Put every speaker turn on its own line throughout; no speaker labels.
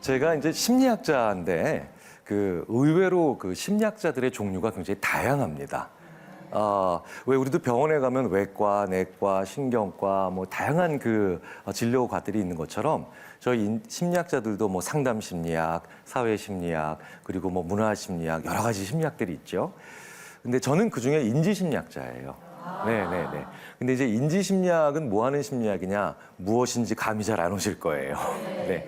제가 이제 심리학자인데 의외로 심리학자들의 종류가 굉장히 다양합니다. 왜 우리도 병원에 가면 외과, 내과, 신경과 뭐 다양한 진료과들이 있는 것처럼 저희 심리학자들도 뭐 상담 심리학, 사회 심리학, 그리고 뭐 문화 심리학 여러 가지 심리학들이 있죠. 근데 저는 그중에 인지 심리학자예요. 네네네. 근데 이제 인지 심리학은 뭐 하는 심리학이냐, 무엇인지 감이 잘 안 오실 거예요. 네.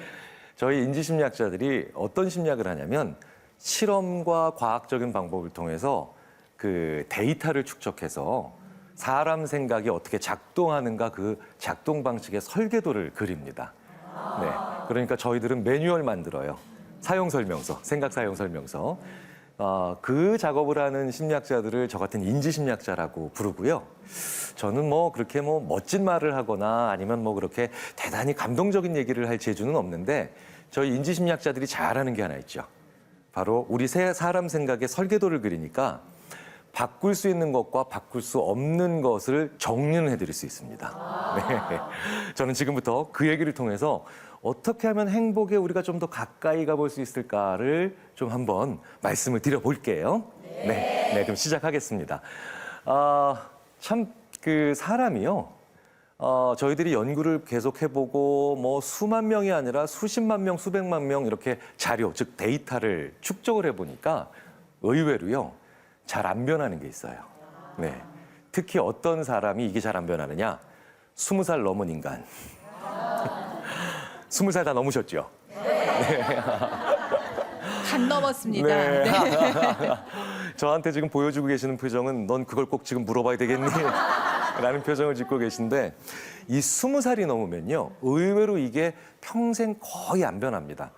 저희 인지 심리학자들이 어떤 심리학을 하냐면 실험과 과학적인 방법을 통해서 그 데이터를 축적해서 사람 생각이 어떻게 작동하는가 그 작동 방식의 설계도를 그립니다. 네. 그러니까 저희들은 매뉴얼 만들어요. 사용 설명서, 생각 사용 설명서. 그 작업을 하는 심리학자들을 저 같은 인지 심리학자라고 부르고요. 저는 뭐 그렇게 뭐 멋진 말을 하거나 아니면 뭐 그렇게 대단히 감동적인 얘기를 할 재주는 없는데 저희 인지 심리학자들이 잘하는 게 하나 있죠. 바로 우리 사람 생각의 설계도를 그리니까 바꿀 수 있는 것과 바꿀 수 없는 것을 정리는 해드릴 수 있습니다. 네. 저는 지금부터 그 얘기를 통해서 어떻게 하면 행복에 우리가 좀 더 가까이 가볼 수 있을까를 좀 한번 말씀을 드려볼게요. 네, 그럼 시작하겠습니다. 사람이요. 저희들이 연구를 계속 해보고 뭐 수만 명이 아니라 수십만 명, 수백만 명 이렇게 자료, 즉 데이터를 축적을 해보니까 의외로요. 잘 안 변하는 게 있어요. 네. 특히 어떤 사람이 이게 잘 안 변하느냐? 20살 넘은 인간. 20살 다 넘으셨죠? 네.
간 넘었습니다.
네.
네.
저한테 지금 보여주고 계시는 표정은 넌 그걸 꼭 지금 물어봐야 되겠니? 라는 표정을 짓고 계신데 이 20살이 넘으면요. 의외로 이게 평생 거의 안 변합니다.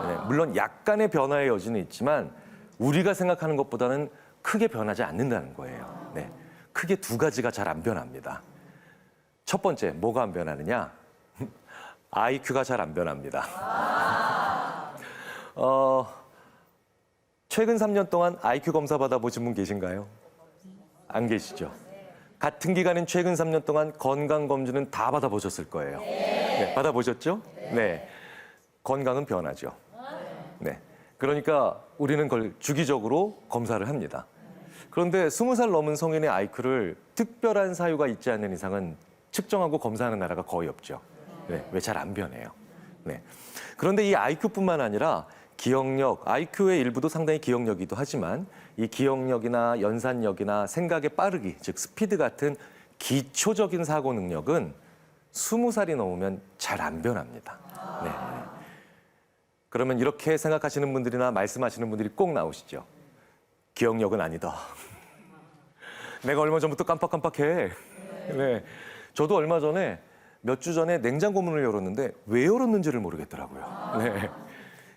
네. 물론 약간의 변화의 여지는 있지만 우리가 생각하는 것보다는 크게 변하지 않는다는 거예요. 네. 크게 두 가지가 잘 안 변합니다. 첫 번째, 뭐가 안 변하느냐? IQ가 잘 안 변합니다. 최근 3년 동안 IQ 검사 받아보신 분 계신가요? 안 계시죠? 같은 기간인 최근 3년 동안 건강검진은 다 받아보셨을 거예요. 네, 받아보셨죠? 네. 건강은 변하죠. 네. 그러니까 우리는 그걸 주기적으로 검사를 합니다. 그런데 20살 넘은 성인의 IQ를 특별한 사유가 있지 않는 이상은 측정하고 검사하는 나라가 거의 없죠. 네, 왜 잘 안 변해요. 네. 그런데 이 IQ뿐만 아니라 기억력, IQ의 일부도 상당히 기억력이기도 하지만 이 기억력이나 연산력이나 생각의 빠르기, 즉 스피드 같은 기초적인 사고 능력은 20살이 넘으면 잘 안 변합니다. 네. 그러면 이렇게 생각하시는 분들이나 말씀하시는 분들이 꼭 나오시죠. 기억력은 아니다. 내가 얼마 전부터 깜빡깜빡해. 네. 저도 얼마 전에 몇 주 전에 냉장고 문을 열었는데 왜 열었는지를 모르겠더라고요. 네.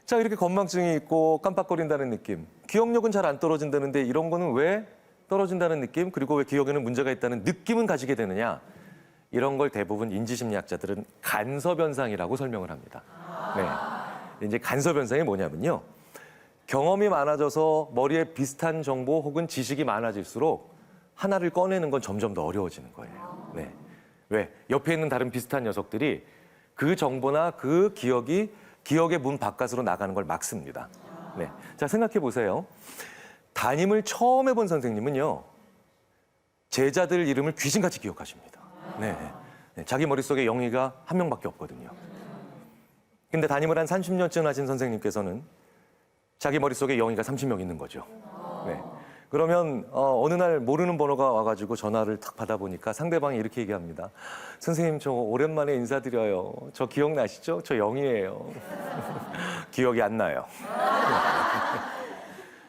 자, 이렇게 건망증이 있고 깜빡거린다는 느낌. 기억력은 잘 안 떨어진다는데 이런 거는 왜 떨어진다는 느낌? 그리고 왜 기억에는 문제가 있다는 느낌은 가지게 되느냐? 이런 걸 대부분 인지심리학자들은 간섭현상이라고 설명을 합니다. 네. 이제 간섭현상이 뭐냐면요. 경험이 많아져서 머리에 비슷한 정보 혹은 지식이 많아질수록 하나를 꺼내는 건 점점 더 어려워지는 거예요. 네. 왜? 옆에 있는 다른 비슷한 녀석들이 그 정보나 그 기억의 문 바깥으로 나가는 걸 막습니다. 네. 자, 생각해 보세요. 담임을 처음 해본 선생님은요. 제자들 이름을 귀신같이 기억하십니다. 네. 네. 자기 머릿속에 영희가 한 명밖에 없거든요. 근데 담임을 한 30년쯤 하신 선생님께서는 자기 머릿속에 영희가 30명 있는 거죠. 네. 그러면 어느 날 모르는 번호가 와가지고 전화를 탁 받아보니까 상대방이 이렇게 얘기합니다. 선생님, 저 오랜만에 인사드려요. 저 기억나시죠? 저 영희예요. 기억이 안 나요.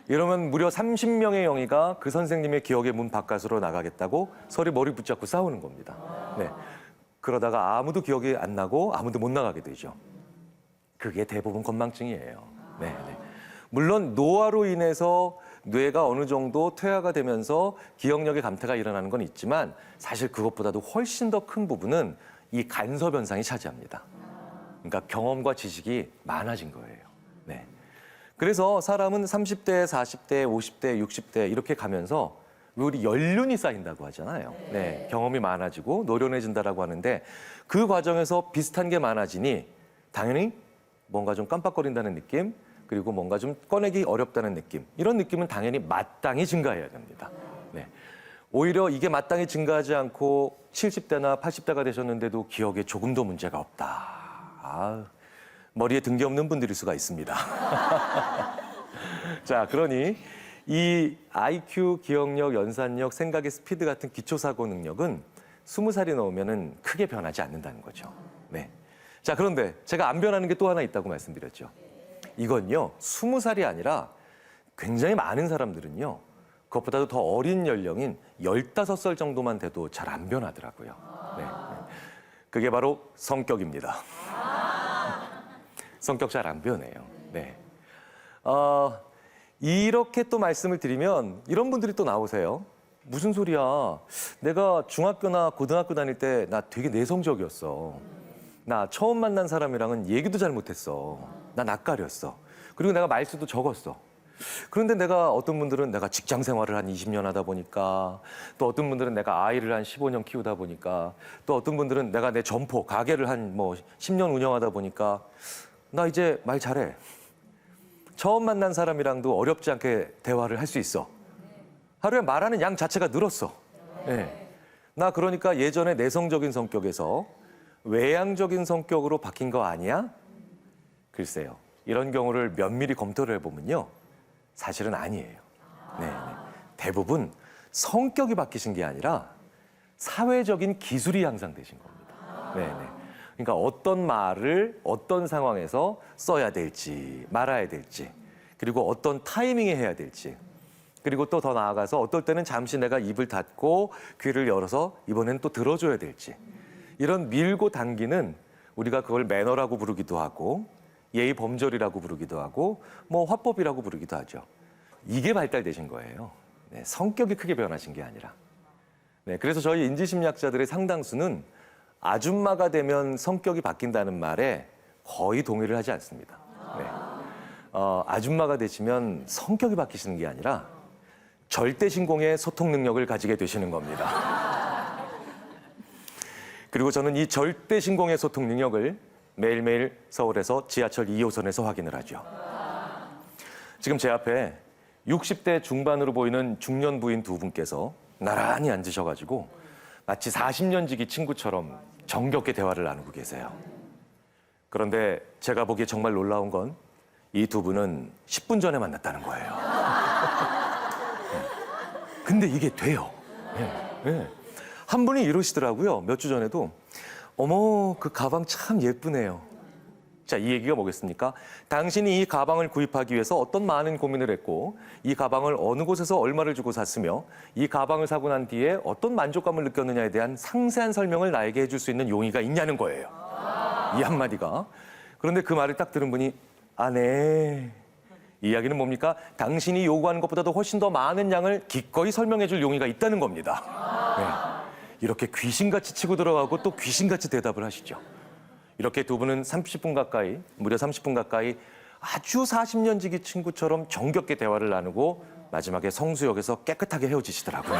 이러면 무려 30명의 영희가 그 선생님의 기억의 문 바깥으로 나가겠다고 서로 머리 붙잡고 싸우는 겁니다. 네. 그러다가 아무도 기억이 안 나고 아무도 못 나가게 되죠. 그게 대부분 건망증이에요. 네, 네. 물론 노화로 인해서 뇌가 어느 정도 퇴화가 되면서 기억력의 감퇴가 일어나는 건 있지만 사실 그것보다도 훨씬 더 큰 부분은 이 간섭 현상이 차지합니다. 그러니까 경험과 지식이 많아진 거예요. 네. 그래서 사람은 30대, 40대, 50대, 60대 이렇게 가면서 우리 연륜이 쌓인다고 하잖아요. 네. 경험이 많아지고 노련해진다라고 하는데 그 과정에서 비슷한 게 많아지니 당연히 뭔가 좀 깜빡거린다는 느낌, 그리고 뭔가 좀 꺼내기 어렵다는 느낌, 이런 느낌은 당연히 마땅히 증가해야 됩니다. 네. 오히려 이게 마땅히 증가하지 않고 70대나 80대가 되셨는데도 기억에 조금도 문제가 없다. 아, 머리에 등 게 없는 분들일 수가 있습니다. 자, 그러니 이 IQ, 기억력, 연산력, 생각의 스피드 같은 기초사고 능력은 20살이 넘으면은 크게 변하지 않는다는 거죠. 네. 자, 그런데 제가 안 변하는 게 또 하나 있다고 말씀드렸죠. 이건요, 20살이 아니라 굉장히 많은 사람들은요, 그것보다도 더 어린 연령인 15살 정도만 돼도 잘 안 변하더라고요. 네. 그게 바로 성격입니다. 성격 잘 안 변해요. 네. 이렇게 또 말씀을 드리면 이런 분들이 또 나오세요. 무슨 소리야. 내가 중학교나 고등학교 다닐 때 나 되게 내성적이었어. 나 처음 만난 사람이랑은 얘기도 잘 못했어. 나 낯가렸어. 그리고 내가 말수도 적었어. 그런데 어떤 분들은 내가 직장 생활을 한 20년 하다 보니까, 또 어떤 분들은 내가 아이를 한 15년 키우다 보니까, 또 어떤 분들은 내가 내 점포, 가게를 한 10년 운영하다 보니까 나 이제 말 잘해. 처음 만난 사람이랑도 어렵지 않게 대화를 할 수 있어. 하루에 말하는 양 자체가 늘었어. 네. 나 그러니까 예전에 내성적인 성격에서 외향적인 성격으로 바뀐 거 아니야? 글쎄요. 이런 경우를 면밀히 검토를 해보면요. 사실은 아니에요. 네. 대부분 성격이 바뀌신 게 아니라 사회적인 기술이 향상되신 겁니다. 네. 그러니까 어떤 말을 어떤 상황에서 써야 될지, 말아야 될지, 그리고 어떤 타이밍에 해야 될지, 그리고 또 더 나아가서 어떨 때는 잠시 내가 입을 닫고 귀를 열어서 이번엔 또 들어줘야 될지, 이런 밀고 당기는, 우리가 그걸 매너라고 부르기도 하고 예의 범절이라고 부르기도 하고 화법이라고 부르기도 하죠. 이게 발달되신 거예요. 네, 성격이 크게 변하신 게 아니라. 네, 그래서 저희 인지심리학자들의 상당수는 아줌마가 되면 성격이 바뀐다는 말에 거의 동의를 하지 않습니다. 네. 아줌마가 되시면 성격이 바뀌시는 게 아니라 절대신공의 소통 능력을 가지게 되시는 겁니다. 그리고 저는 이 절대신공의 소통 능력을 매일매일 서울에서 지하철 2호선에서 확인을 하죠. 지금 제 앞에 60대 중반으로 보이는 중년 부인 두 분께서 나란히 앉으셔가지고 마치 40년 지기 친구처럼 정겹게 대화를 나누고 계세요. 그런데 제가 보기에 정말 놀라운 건 이 두 분은 10분 전에 만났다는 거예요. 근데 이게 돼요. 네. 한 분이 이러시더라고요. 몇 주 전에도. 어머, 그 가방 참 예쁘네요. 자, 이 얘기가 뭐겠습니까? 당신이 이 가방을 구입하기 위해서 어떤 많은 고민을 했고, 이 가방을 어느 곳에서 얼마를 주고 샀으며, 이 가방을 사고 난 뒤에 어떤 만족감을 느꼈느냐에 대한 상세한 설명을 나에게 해줄 수 있는 용의가 있냐는 거예요. 이 한마디가. 그런데 그 말을 딱 들은 분이, 아, 네. 이 이야기는 뭡니까? 당신이 요구하는 것보다도 훨씬 더 많은 양을 기꺼이 설명해 줄 용의가 있다는 겁니다. 네. 이렇게 귀신같이 치고 들어가고 또 귀신같이 대답을 하시죠. 이렇게 두 분은 30분 가까이, 무려 30분 가까이 아주 40년 지기 친구처럼 정겹게 대화를 나누고 마지막에 성수역에서 깨끗하게 헤어지시더라고요.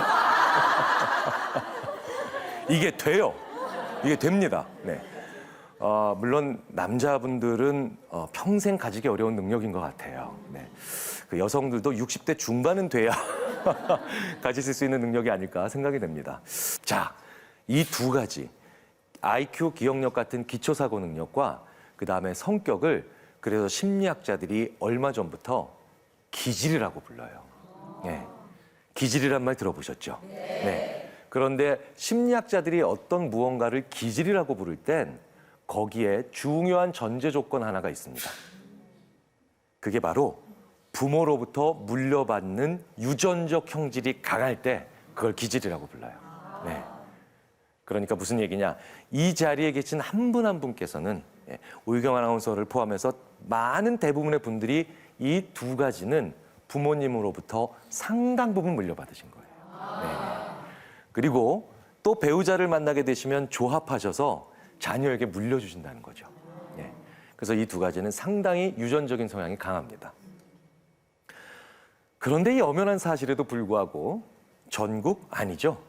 이게 돼요. 이게 됩니다. 네. 물론 남자분들은 평생 가지기 어려운 능력인 것 같아요. 네. 그 여성들도 60대 중반은 돼야 가지실 수 있는 능력이 아닐까 생각이 됩니다. 자, 이 두 가지, IQ, 기억력 같은 기초사고 능력과 그 다음에 성격을 그래서 심리학자들이 얼마 전부터 기질이라고 불러요. 네. 기질이란 말 들어보셨죠? 네. 그런데 심리학자들이 어떤 무언가를 기질이라고 부를 땐 거기에 중요한 전제 조건 하나가 있습니다. 그게 바로 부모로부터 물려받는 유전적 형질이 강할 때 그걸 기질이라고 불러요. 네. 그러니까 무슨 얘기냐? 이 자리에 계신 한 분 한 분께서는 오유경 아나운서를 포함해서 많은 대부분의 분들이 이 두 가지는 부모님으로부터 상당 부분 물려받으신 거예요. 네. 그리고 또 배우자를 만나게 되시면 조합하셔서 자녀에게 물려주신다는 거죠. 네. 그래서 이 두 가지는 상당히 유전적인 성향이 강합니다. 그런데 이 엄연한 사실에도 불구하고 전국 아니죠.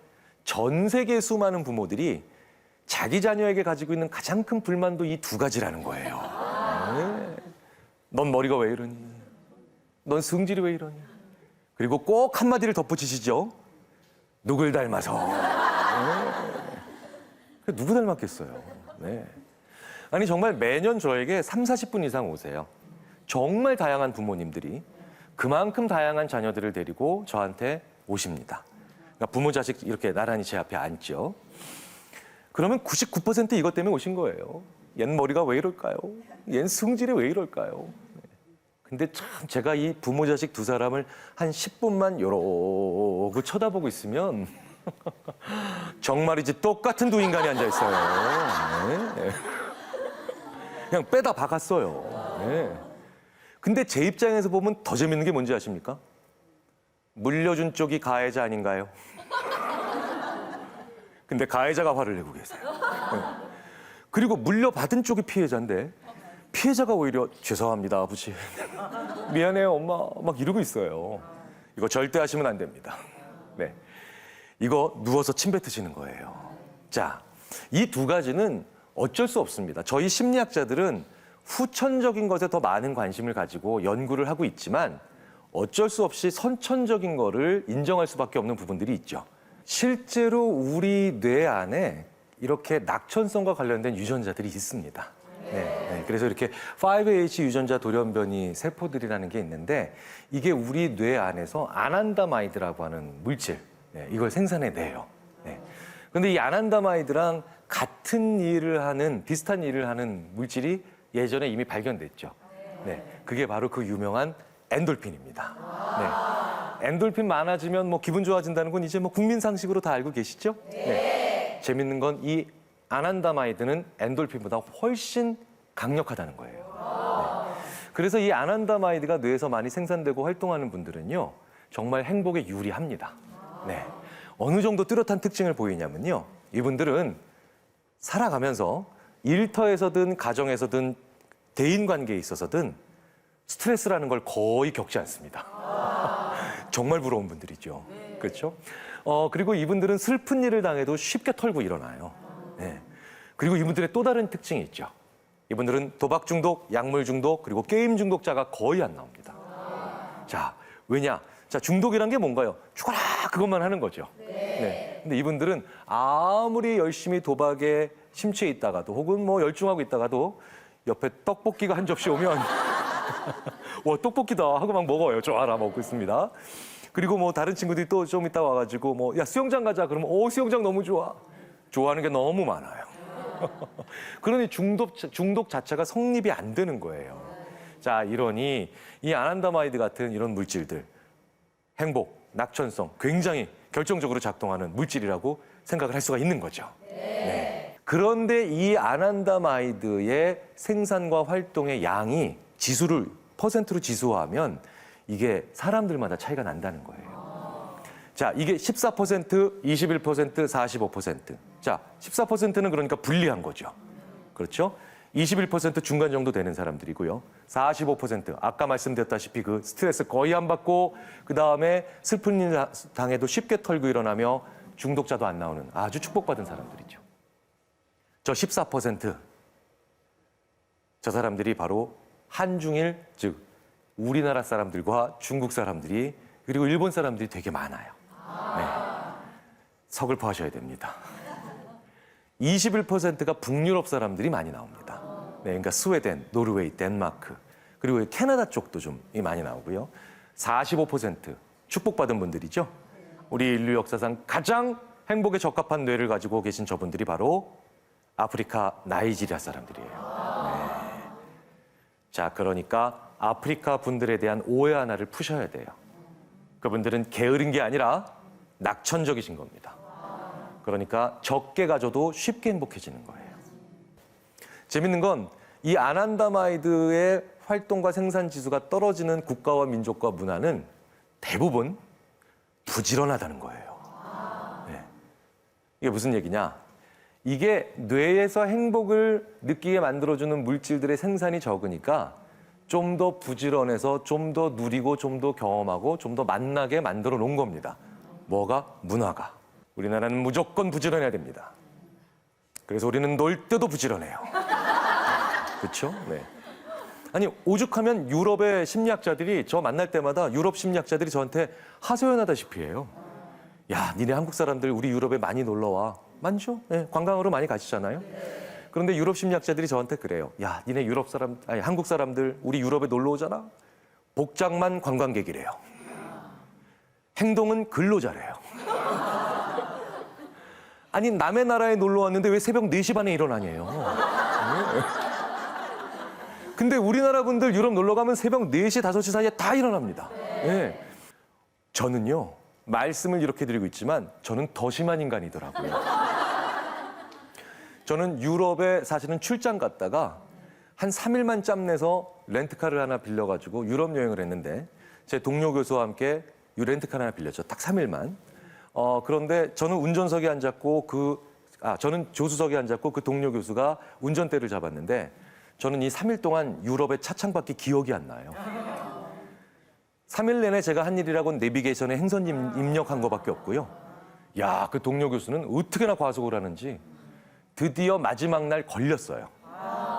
전 세계 수많은 부모들이 자기 자녀에게 가지고 있는 가장 큰 불만도 이 두 가지라는 거예요. 네. 넌 머리가 왜 이러니? 넌 승질이 왜 이러니? 그리고 꼭 한마디를 덧붙이시죠. 누굴 닮아서. 네. 누구 닮았겠어요. 네. 아니 정말 매년 저에게 3, 40분 이상 오세요. 정말 다양한 부모님들이 그만큼 다양한 자녀들을 데리고 저한테 오십니다. 그러니까 부모 자식 이렇게 나란히 제 앞에 앉죠. 그러면 99% 이것 때문에 오신 거예요. 얜 머리가 왜 이럴까요? 얜 승질이 왜 이럴까요? 근데 참 제가 이 부모 자식 두 사람을 한 10분만 요러고 쳐다보고 있으면 정말이지 똑같은 두 인간이 앉아 있어요. 네. 그냥 빼다 박았어요. 네. 근데 제 입장에서 보면 더 재밌는 게 뭔지 아십니까? 물려준 쪽이 가해자 아닌가요? 근데 가해자가 화를 내고 계세요. 네. 그리고 물려받은 쪽이 피해자인데 피해자가 오히려 죄송합니다, 아버지. 미안해요, 엄마. 막 이러고 있어요. 이거 절대 하시면 안 됩니다. 네. 이거 누워서 침 뱉으시는 거예요. 자, 이 두 가지는 어쩔 수 없습니다. 저희 심리학자들은 후천적인 것에 더 많은 관심을 가지고 연구를 하고 있지만 어쩔 수 없이 선천적인 거를 인정할 수밖에 없는 부분들이 있죠. 실제로 우리 뇌 안에 이렇게 낙천성과 관련된 유전자들이 있습니다. 네, 그래서 이렇게 5H 유전자 돌연변이 세포들이라는 게 있는데 이게 우리 뇌 안에서 아난다마이드라고 하는 물질, 이걸 생산해내요. 그런데 이 아난다마이드랑 같은 일을 하는, 비슷한 일을 하는 물질이 예전에 이미 발견됐죠. 그게 바로 그 유명한 엔돌핀입니다. 엔돌핀 많아지면 뭐 기분 좋아진다는 건 이제 뭐 국민 상식으로 다 알고 계시죠? 재밌는 건 이 아난다마이드는 엔돌핀보다 훨씬 강력하다는 거예요. 그래서 이 아난다마이드가 뇌에서 많이 생산되고 활동하는 분들은요, 정말 행복에 유리합니다. 어느 정도 뚜렷한 특징을 보이냐면요, 이분들은 살아가면서 일터에서든 가정에서든 대인관계에 있어서든 스트레스라는 걸 거의 겪지 않습니다. 정말 부러운 분들이죠. 그렇죠? 그리고 이분들은 슬픈 일을 당해도 쉽게 털고 일어나요. 그리고 이분들의 또 다른 특징이 있죠. 이분들은 도박 중독, 약물 중독, 그리고 게임 중독자가 거의 안 나옵니다. 자, 왜냐? 자, 중독이란 게 뭔가요? 죽어라! 그것만 하는 거죠. 근데 이분들은 아무리 열심히 도박에 심취해 있다가도 혹은 뭐 열중하고 있다가도 옆에 떡볶이가 한 접시 오면 와, 떡볶이다 하고 막 먹어요. 좋아라 먹고 있습니다. 그리고 뭐 다른 친구들이 또 좀 이따 와가지고 뭐 야, 수영장 가자. 그러면 수영장 너무 좋아. 좋아하는 게 너무 많아요. 그러니 중독 자체가 성립이 안 되는 거예요. 자, 이러니 이 아난다마이드 같은 이런 물질들, 행복, 낙천성, 굉장히 결정적으로 작동하는 물질이라고 생각을 할 수가 있는 거죠. 그런데 이 아난다마이드의 생산과 활동의 양이 지수를 퍼센트로 지수화하면 이게 사람들마다 차이가 난다는 거예요. 자, 이게 14%, 21%, 45%. 자, 14%는 그러니까 불리한 거죠. 그렇죠? 21% 중간 정도 되는 사람들이고요. 45% 아까 말씀드렸다시피 그 스트레스 거의 안 받고 그다음에 슬픈 일 당해도 쉽게 털고 일어나며 중독자도 안 나오는 아주 축복받은 사람들이죠. 저 14%, 저 사람들이 바로 한중일, 즉 우리나라 사람들과 중국 사람들이 그리고 일본 사람들이 되게 많아요. 서글퍼하셔야 됩니다. 21%가 북유럽 사람들이 많이 나옵니다. 그러니까 스웨덴, 노르웨이, 덴마크, 그리고 캐나다 쪽도 좀 많이 나오고요. 45% 축복받은 분들이죠. 우리 인류 역사상 가장 행복에 적합한 뇌를 가지고 계신 저분들이 바로 아프리카 나이지리아 사람들이에요. 자, 그러니까 아프리카 분들에 대한 오해 하나를 푸셔야 돼요. 그분들은 게으른 게 아니라 낙천적이신 겁니다. 그러니까 적게 가져도 쉽게 행복해지는 거예요. 재밌는 건 이 아난다마이드의 활동과 생산 지수가 떨어지는 국가와 민족과 문화는 대부분 부지런하다는 거예요. 이게 무슨 얘기냐? 이게 뇌에서 행복을 느끼게 만들어주는 물질들의 생산이 적으니까 좀 더 부지런해서 좀 더 누리고 좀 더 경험하고 좀 더 만나게 만들어 놓은 겁니다. 뭐가? 문화가. 우리나라는 무조건 부지런해야 됩니다. 그래서 우리는 놀 때도 부지런해요. 그렇죠? 아니 오죽하면 유럽의 심리학자들이 저 만날 때마다 유럽 심리학자들이 저한테 하소연하다시피 해요. 야, 니네 한국 사람들 우리 유럽에 많이 놀러 와. 많죠? 네, 관광으로 많이 가시잖아요. 그런데 유럽 심리학자들이 저한테 그래요. 야, 니네 한국 사람들 우리 유럽에 놀러 오잖아. 복장만 관광객이래요. 행동은 근로자래요. 아니 남의 나라에 놀러 왔는데 왜 새벽 4시 반에 일어나냐요. 근데 우리나라 분들 유럽 놀러 가면 새벽 4시, 5시 사이에 다 일어납니다. 네. 저는요, 말씀을 이렇게 드리고 있지만 저는 더 심한 인간이더라고요. 저는 유럽에 사실은 출장 갔다가 한 3일만 짬내서 렌트카를 하나 빌려가지고 유럽 여행을 했는데 제 동료 교수와 함께 렌트카를 하나 빌렸죠. 딱 3일만. 그런데 저는 운전석에 앉았고 저는 조수석에 앉았고 그 동료 교수가 운전대를 잡았는데 저는 이 3일 동안 유럽에 차창밖에 기억이 안 나요. 3일 내내 제가 한 일이라고는 내비게이션에 행선 입력한 거밖에 없고요. 야, 그 동료 교수는 어떻게나 과속을 하는지 드디어 마지막 날 걸렸어요.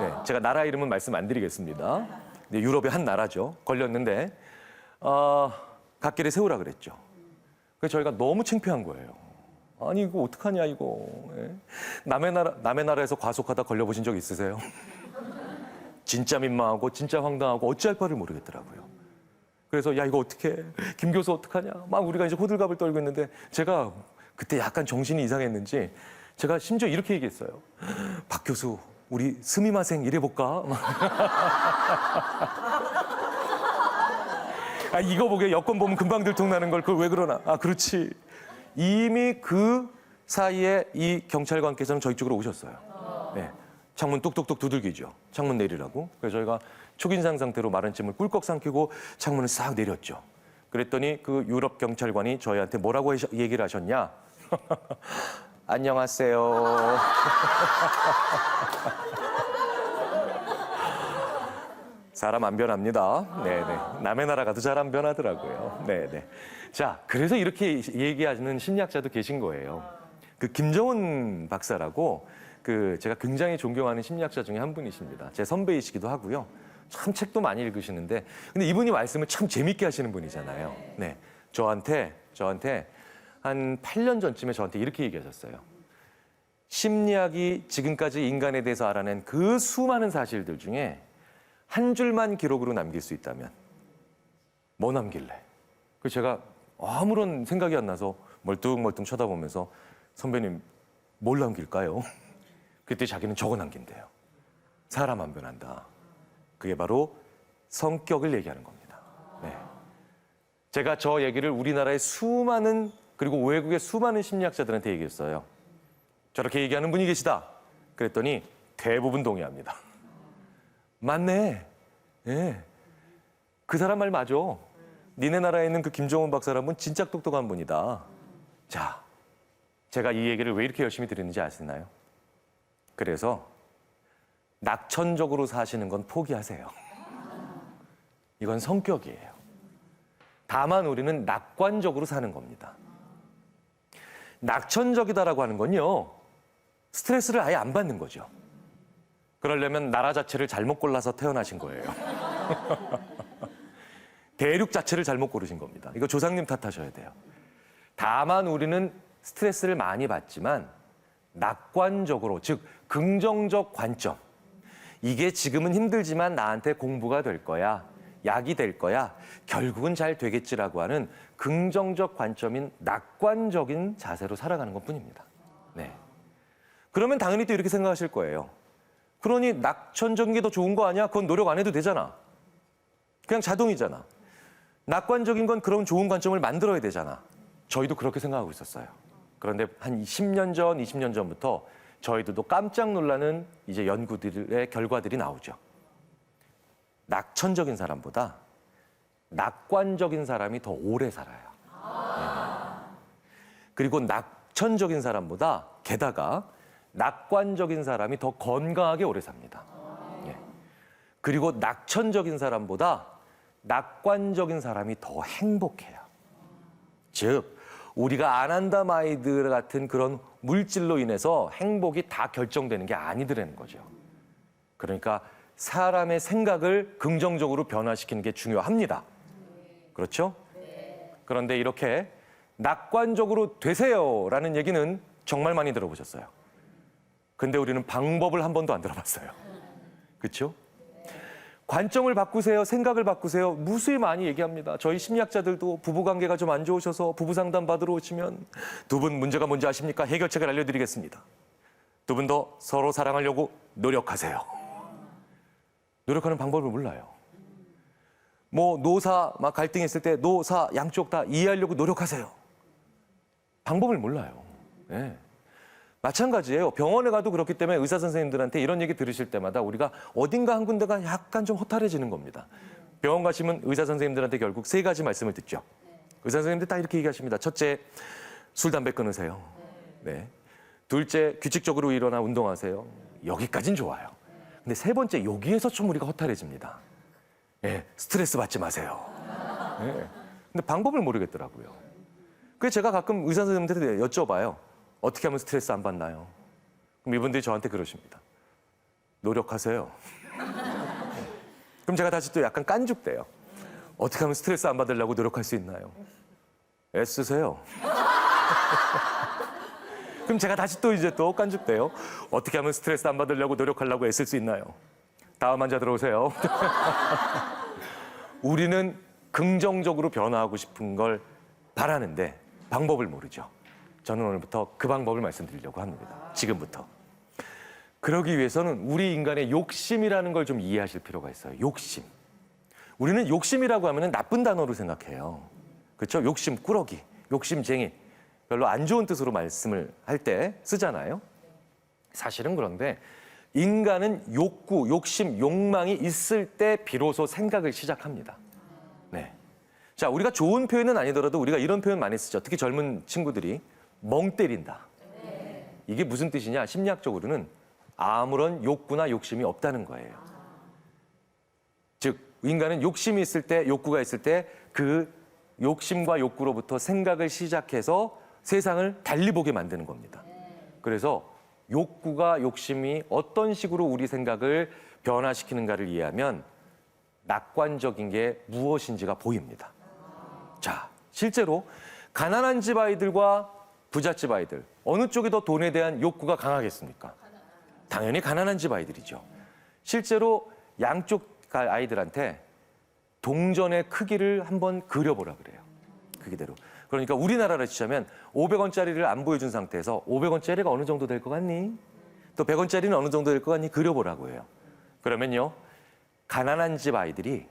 네, 제가 나라 이름은 말씀 안 드리겠습니다. 네, 유럽의 한 나라죠. 걸렸는데 갓길에 세우라 그랬죠. 그래서 저희가 너무 창피한 거예요. 아니 이거 어떡하냐 이거. 예? 남의 나라에서 과속하다 걸려보신 적 있으세요? 진짜 민망하고 진짜 황당하고 어찌할 바를 모르겠더라고요. 그래서 야 이거 어떡해. 김 교수 어떡하냐. 막 우리가 이제 호들갑을 떨고 있는데 제가 그때 약간 정신이 이상했는지 제가 심지어 이렇게 얘기했어요. 박 교수 우리 스미마생 일해볼까? 아, 이거 보게 여권 보면 금방 들통나는 걸 그걸 왜 그러나. 아 그렇지. 이미 그 사이에 이 경찰관께서는 저희 쪽으로 오셨어요. 네. 창문 뚝뚝뚝 두들기죠. 창문 내리라고. 그래서 저희가 초긴장 상태로 마른 침을 꿀꺽 삼키고 창문을 싹 내렸죠. 그랬더니 그 유럽 경찰관이 저희한테 뭐라고 얘기를 하셨냐. 안녕하세요. 사람 안 변합니다. 네네. 남의 나라 가도 잘 안 변하더라고요. 네네. 자, 그래서 이렇게 얘기하는 심리학자도 계신 거예요. 그 김정은 박사라고 제가 굉장히 존경하는 심리학자 중에 한 분이십니다. 제 선배이시기도 하고요. 참 책도 많이 읽으시는데, 근데 이분이 말씀을 참 재밌게 하시는 분이잖아요. 네. 저한테 한 8년 전쯤에 저한테 이렇게 얘기하셨어요. 심리학이 지금까지 인간에 대해서 알아낸 그 수많은 사실들 중에 한 줄만 기록으로 남길 수 있다면 뭐 남길래? 그래서 제가 아무런 생각이 안 나서 멀뚱멀뚱 쳐다보면서 선배님 뭘 남길까요? 그때 자기는 저거 남긴대요. 사람 안 변한다. 그게 바로 성격을 얘기하는 겁니다. 네. 제가 저 얘기를 우리나라의 수많은 그리고 외국의 수많은 심리학자들한테 얘기했어요. 저렇게 얘기하는 분이 계시다. 그랬더니 대부분 동의합니다. 맞네. 예. 그 사람 말 맞아. 니네 나라에 있는 그 김정은 박사라는 분 진짜 똑똑한 분이다. 자, 제가 이 얘기를 왜 이렇게 열심히 드리는지 아시나요? 그래서 낙천적으로 사시는 건 포기하세요. 이건 성격이에요. 다만 우리는 낙관적으로 사는 겁니다. 낙천적이다라고 하는 건요, 스트레스를 아예 안 받는 거죠. 그러려면 나라 자체를 잘못 골라서 태어나신 거예요. 대륙 자체를 잘못 고르신 겁니다. 이거 조상님 탓하셔야 돼요. 다만 우리는 스트레스를 많이 받지만 낙관적으로, 즉 긍정적 관점. 이게 지금은 힘들지만 나한테 공부가 될 거야. 약이 될 거야. 결국은 잘 되겠지라고 하는 긍정적 관점인 낙관적인 자세로 살아가는 것뿐입니다. 네. 그러면 당연히 또 이렇게 생각하실 거예요. 그러니 낙천적인 게 더 좋은 거 아니야? 그건 노력 안 해도 되잖아. 그냥 자동이잖아. 낙관적인 건 그런 좋은 관점을 만들어야 되잖아. 저희도 그렇게 생각하고 있었어요. 그런데 한 10년 전, 20년 전부터 저희들도 깜짝 놀라는 이제 연구들의 결과들이 나오죠. 낙천적인 사람보다 낙관적인 사람이 더 오래 살아요. 네. 그리고 낙천적인 사람보다 게다가 낙관적인 사람이 더 건강하게 오래 삽니다. 예. 그리고 낙천적인 사람보다 낙관적인 사람이 더 행복해요. 즉, 우리가 아난다마이드 같은 그런 물질로 인해서 행복이 다 결정되는 게 아니더라는 거죠. 그러니까 사람의 생각을 긍정적으로 변화시키는 게 중요합니다. 그렇죠? 그런데 이렇게 낙관적으로 되세요라는 얘기는 정말 많이 들어보셨어요. 근데 우리는 방법을 한 번도 안 들어봤어요. 그렇죠? 관점을 바꾸세요, 생각을 바꾸세요. 무수히 많이 얘기합니다. 저희 심리학자들도 부부관계가 좀 안 좋으셔서 부부 상담 받으러 오시면 두 분 문제가 뭔지 아십니까? 해결책을 알려드리겠습니다. 두 분 더 서로 사랑하려고 노력하세요. 노력하는 방법을 몰라요. 뭐 노사 막 갈등했을 때 노사 양쪽 다 이해하려고 노력하세요. 방법을 몰라요. 네. 마찬가지예요. 병원에 가도 그렇기 때문에 의사 선생님들한테 이런 얘기 들으실 때마다 우리가 어딘가 한 군데가 약간 좀 허탈해지는 겁니다. 병원 가시면 의사 선생님들한테 결국 세 가지 말씀을 듣죠. 의사 선생님들 다 이렇게 얘기하십니다. 첫째, 술, 담배 끊으세요. 네. 둘째, 규칙적으로 일어나 운동하세요. 여기까진 좋아요. 근데 세 번째, 여기에서 좀 우리가 허탈해집니다. 네. 스트레스 받지 마세요. 네. 근데 방법을 모르겠더라고요. 그래서 제가 가끔 의사 선생님들한테 여쭤봐요. 어떻게 하면 스트레스 안 받나요? 그럼 이분들이 저한테 그러십니다. 노력하세요. 그럼 제가 다시 또 약간 깐죽대요. 어떻게 하면 스트레스 안 받으려고 노력할 수 있나요? 애쓰세요. 그럼 제가 다시 또 이제 또 깐죽대요. 어떻게 하면 스트레스 안 받으려고 노력하려고 애쓸 수 있나요? 다음 환자 들어오세요. 우리는 긍정적으로 변화하고 싶은 걸 바라는데 방법을 모르죠. 저는 오늘부터 그 방법을 말씀드리려고 합니다. 지금부터. 그러기 위해서는 우리 인간의 욕심이라는 걸 좀 이해하실 필요가 있어요. 욕심. 우리는 욕심이라고 하면 나쁜 단어로 생각해요. 그렇죠? 욕심, 꾸러기, 욕심쟁이. 별로 안 좋은 뜻으로 말씀을 할 때 쓰잖아요. 사실은 그런데 인간은 욕구, 욕심, 욕망이 있을 때 비로소 생각을 시작합니다. 네. 자, 우리가 좋은 표현은 아니더라도 우리가 이런 표현 많이 쓰죠. 특히 젊은 친구들이 멍 때린다. 이게 무슨 뜻이냐? 심리학적으로는 아무런 욕구나 욕심이 없다는 거예요. 즉, 인간은 욕심이 있을 때, 욕구가 있을 때 그 욕심과 욕구로부터 생각을 시작해서 세상을 달리 보게 만드는 겁니다. 그래서 욕구가 욕심이 어떤 식으로 우리 생각을 변화시키는가를 이해하면 낙관적인 게 무엇인지가 보입니다. 자, 실제로 가난한 집 아이들과 부잣집 아이들, 어느 쪽이 더 돈에 대한 욕구가 강하겠습니까? 당연히 가난한 집 아이들이죠. 실제로 양쪽 아이들한테 동전의 크기를 한번 그려보라 그래요. 크기대로. 그러니까 우리나라로 치자면 500원짜리를 안 보여준 상태에서 500원짜리가 어느 정도 될 것 같니? 또 100원짜리는 어느 정도 될 것 같니? 그려보라고 해요. 그러면요, 가난한 집 아이들이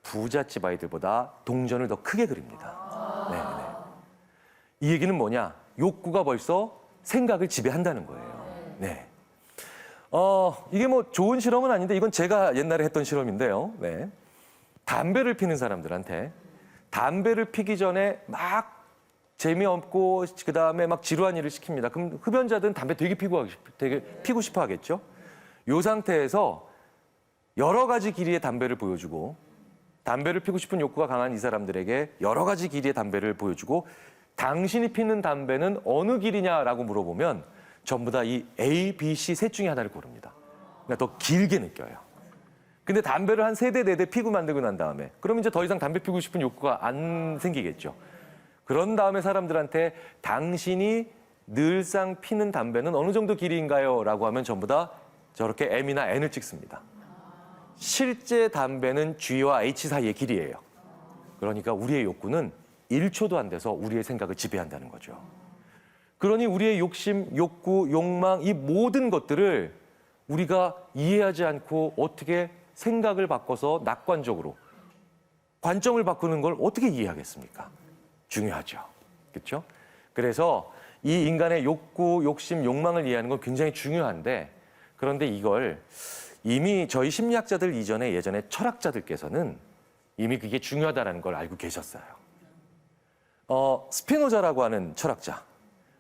부잣집 아이들보다 동전을 더 크게 그립니다. 네, 네. 이 얘기는 뭐냐? 욕구가 벌써 생각을 지배한다는 거예요. 네. 이게 뭐 좋은 실험은 아닌데 이건 제가 옛날에 했던 실험인데요. 네. 담배를 피는 사람들한테 담배를 피기 전에 막 재미없고 그다음에 막 지루한 일을 시킵니다. 그럼 흡연자들은 담배 되게 피고 싶어 하겠죠. 이 상태에서 여러 가지 길이의 담배를 보여주고 담배를 피고 싶은 욕구가 강한 이 사람들에게 여러 가지 길이의 담배를 보여주고 당신이 피는 담배는 어느 길이냐라고 물어보면 전부 다 이 A, B, C 셋 중에 하나를 고릅니다. 그러니까 더 길게 느껴요. 근데 담배를 한 3대, 4대 피고 만들고 난 다음에 그럼 이제 더 이상 담배 피고 싶은 욕구가 안 생기겠죠. 그런 다음에 사람들한테 당신이 늘상 피는 담배는 어느 정도 길이인가요? 라고 하면 전부 다 저렇게 M이나 N을 찍습니다. 실제 담배는 G와 H 사이의 길이에요. 그러니까 우리의 욕구는 1초도 안 돼서 우리의 생각을 지배한다는 거죠. 그러니 우리의 욕심, 욕구, 욕망 이 모든 것들을 우리가 이해하지 않고 어떻게 생각을 바꿔서 낙관적으로 관점을 바꾸는 걸 어떻게 이해하겠습니까? 중요하죠. 그렇죠? 그래서 이 인간의 욕구, 욕심, 욕망을 이해하는 건 굉장히 중요한데 그런데 이걸 이미 저희 심리학자들 이전에 예전에 철학자들께서는 이미 그게 중요하다는 걸 알고 계셨어요. 스피노자라고 하는 철학자.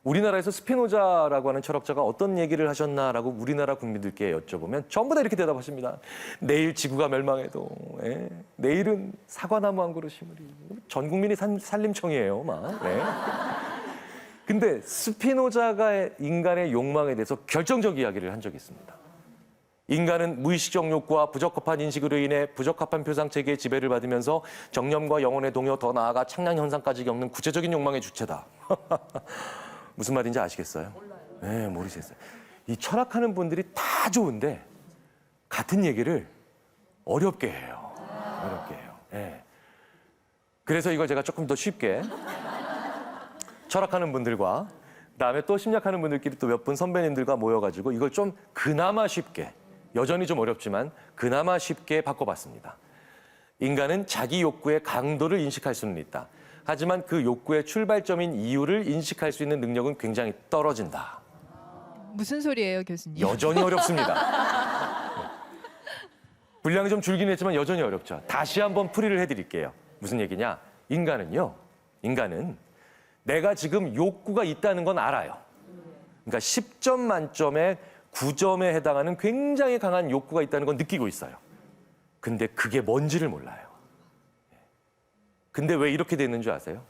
우리나라에서 스피노자라고 하는 철학자가 어떤 얘기를 하셨나라고 우리나라 국민들께 여쭤보면 전부 다 이렇게 대답하십니다. 내일 지구가 멸망해도 내일은 사과나무 한 그루 심으리. 전 국민이 산림청이에요. 막. 네. 근데 스피노자가 인간의 욕망에 대해서 결정적 이야기를 한 적이 있습니다. 인간은 무의식적 욕구와 부적합한 인식으로 인해 부적합한 표상체계의 지배를 받으면서 정념과 영혼의 동요, 더 나아가 창량 현상까지 겪는 구체적인 욕망의 주체다. 무슨 말인지 아시겠어요? 네, 모르겠어요. 이 철학하는 분들이 다 좋은데 같은 얘기를 어렵게 해요. 어렵게 해요. 네. 그래서 이걸 제가 조금 더 쉽게 철학하는 분들과 그다음에 또 심리학하는 분들끼리 또 몇 분 선배님들과 모여가지고 이걸 좀 그나마 쉽게, 여전히 좀 어렵지만 그나마 쉽게 바꿔봤습니다. 인간은 자기 욕구의 강도를 인식할 수는 있다. 하지만 그 욕구의 출발점인 이유를 인식할 수 있는 능력은 굉장히 떨어진다.
무슨 소리예요, 교수님?
여전히 어렵습니다. 분량이 좀 줄긴 했지만 여전히 어렵죠. 다시 한번 풀이를 해드릴게요. 무슨 얘기냐? 인간은 내가 지금 욕구가 있다는 건 알아요. 그러니까 10점 만점에 9점에 해당하는 굉장히 강한 욕구가 있다는 건 느끼고 있어요. 근데 그게 뭔지를 몰라요. 근데 왜 이렇게 됐는 줄 아세요?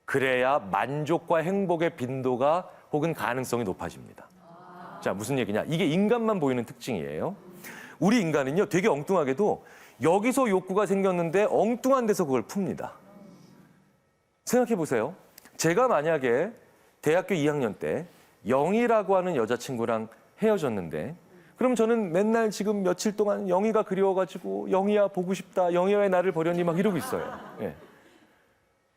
그래야 만족과 행복의 빈도가 혹은 가능성이 높아집니다. 자, 무슨 얘기냐? 이게 인간만 보이는 특징이에요. 우리 인간은요, 되게 엉뚱하게도 여기서 욕구가 생겼는데 엉뚱한 데서 그걸 풉니다. 생각해 보세요. 제가 만약에 대학교 2학년 때 영희라고 하는 여자친구랑 헤어졌는데, 그럼 저는 맨날 지금 며칠 동안 영희가 그리워가지고 영희야 보고 싶다, 영희야 왜 나를 버렸니 막 이러고 있어요. 예.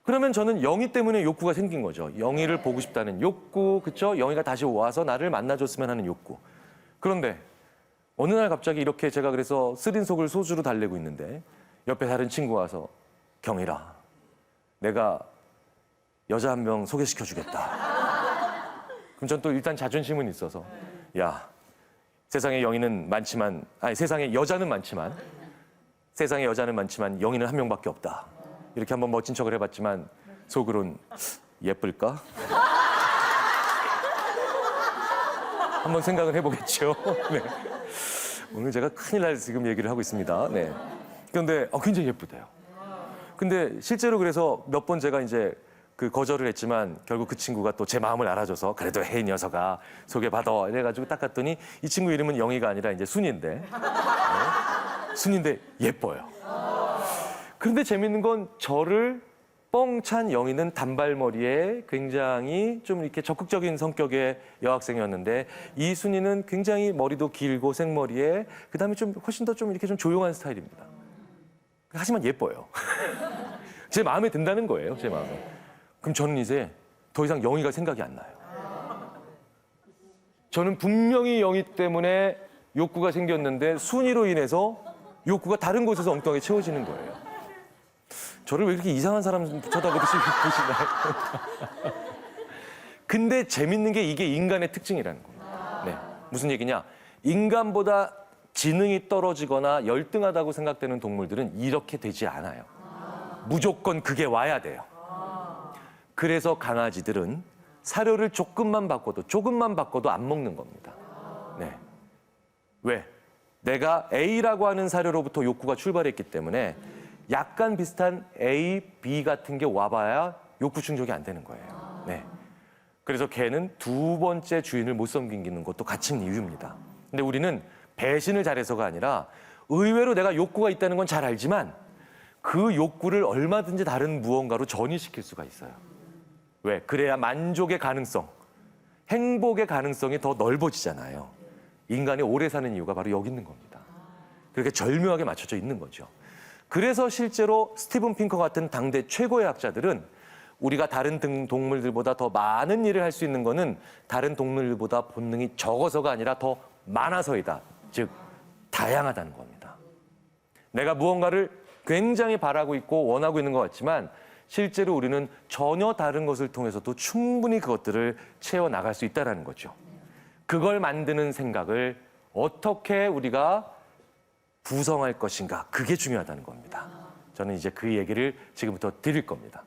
그러면 저는 영희 때문에 욕구가 생긴 거죠. 영희를 보고 싶다는 욕구, 그렇죠? 영희가 다시 와서 나를 만나줬으면 하는 욕구. 그런데 어느 날 갑자기 이렇게 제가 그래서 쓰린 속을 소주로 달래고 있는데 옆에 다른 친구가 와서 경희라, 내가 여자 한 명 소개시켜 주겠다. 그럼 전 또 일단 자존심은 있어서, 야, 세상에 여자는 많지만 영희는 한 명밖에 없다. 이렇게 한번 멋진 척을 해봤지만 속으론 예쁠까? 한번 생각을 해보겠죠. 네. 오늘 제가 큰일 날 지금 얘기를 하고 있습니다. 네. 그런데 굉장히 예쁘대요. 근데 실제로 그래서 몇 번 제가 이제 그 거절을 했지만 결국 그 친구가 또 제 마음을 알아줘서 그래도 이 녀석아 소개받아 이래가지고 딱 갔더니 이 친구 이름은 영희가 아니라 이제 순인데, 네. 순인데 예뻐요. 그런데 재밌는 건 저를 뻥찬 영희는 단발머리에 굉장히 좀 이렇게 적극적인 성격의 여학생이었는데, 이 순이는 굉장히 머리도 길고 생머리에 그다음에 좀 훨씬 더 좀 이렇게 좀 조용한 스타일입니다. 하지만 예뻐요. 제 마음에 든다는 거예요, 제 마음에. 그럼 저는 이제 더 이상 영희가 생각이 안 나요. 저는 분명히 영희 때문에 욕구가 생겼는데 순위로 인해서 욕구가 다른 곳에서 엉뚱하게 채워지는 거예요. 저를 왜 이렇게 이상한 사람 쳐다보듯이 보시나요? 근데 재밌는 게 이게 인간의 특징이라는 겁니다. 네. 무슨 얘기냐? 인간보다 지능이 떨어지거나 열등하다고 생각되는 동물들은 이렇게 되지 않아요. 무조건 그게 와야 돼요. 그래서 강아지들은 사료를 조금만 바꿔도 안 먹는 겁니다. 네. 왜? 내가 A라고 하는 사료로부터 욕구가 출발했기 때문에 약간 비슷한 A, B 같은 게 와봐야 욕구 충족이 안 되는 거예요. 네. 그래서 개는 두 번째 주인을 못 섬기는 것도 같은 이유입니다. 근데 우리는 배신을 잘해서가 아니라 의외로 내가 욕구가 있다는 건 잘 알지만 그 욕구를 얼마든지 다른 무언가로 전이시킬 수가 있어요. 왜? 그래야 만족의 가능성, 행복의 가능성이 더 넓어지잖아요. 인간이 오래 사는 이유가 바로 여기 있는 겁니다. 그렇게 절묘하게 맞춰져 있는 거죠. 그래서 실제로 스티븐 핑커 같은 당대 최고의 학자들은 우리가 다른 동물들보다 더 많은 일을 할 수 있는 거는 다른 동물들보다 본능이 적어서가 아니라 더 많아서이다. 즉, 다양하다는 겁니다. 내가 무언가를 굉장히 바라고 있고 원하고 있는 것 같지만 실제로 우리는 전혀 다른 것을 통해서도 충분히 그것들을 채워나갈 수 있다는 거죠. 그걸 만드는 생각을 어떻게 우리가 구성할 것인가, 그게 중요하다는 겁니다. 저는 이제 그 얘기를 지금부터 드릴 겁니다.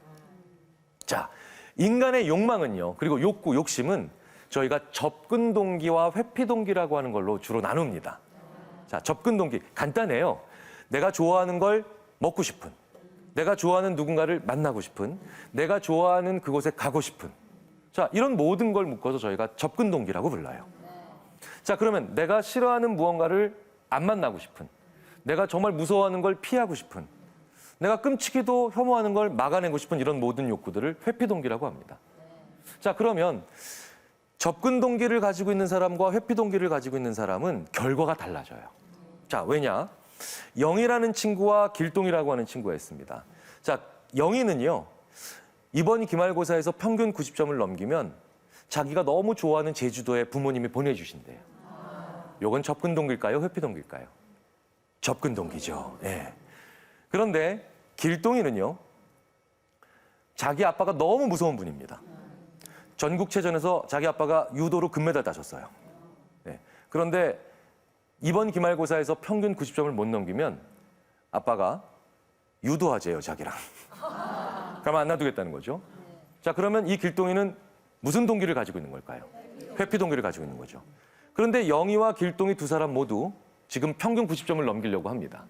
자, 인간의 욕망은요, 그리고 욕구, 욕심은 저희가 접근 동기와 회피 동기라고 하는 걸로 주로 나눕니다. 자, 접근 동기, 간단해요. 내가 좋아하는 걸 먹고 싶은, 내가 좋아하는 누군가를 만나고 싶은, 내가 좋아하는 그곳에 가고 싶은, 자, 이런 모든 걸 묶어서 저희가 접근 동기라고 불러요. 자, 그러면 내가 싫어하는 무언가를 안 만나고 싶은, 내가 정말 무서워하는 걸 피하고 싶은, 내가 끔찍이도 혐오하는 걸 막아내고 싶은 이런 모든 욕구들을 회피 동기라고 합니다. 자, 그러면 접근 동기를 가지고 있는 사람과 회피 동기를 가지고 있는 사람은 결과가 달라져요. 자, 왜냐? 영희라는 친구와 길동이라고 하는 친구가 있습니다. 자, 영희는요, 이번 기말고사에서 평균 90점을 넘기면 자기가 너무 좋아하는 제주도에 부모님이 보내주신대요. 요건 접근 동기일까요? 회피 동기일까요? 접근 동기죠. 예. 그런데 길동이는요, 자기 아빠가 너무 무서운 분입니다. 전국체전에서 자기 아빠가 유도로 금메달 따셨어요. 네. 그런데 이번 기말고사에서 평균 90점을 못 넘기면 아빠가 유도하재요, 자기랑. 그러면 안 놔두겠다는 거죠. 자, 그러면 이 길동이는 무슨 동기를 가지고 있는 걸까요? 회피 동기를 가지고 있는 거죠. 그런데 영희와 길동이 두 사람 모두 지금 평균 90점을 넘기려고 합니다.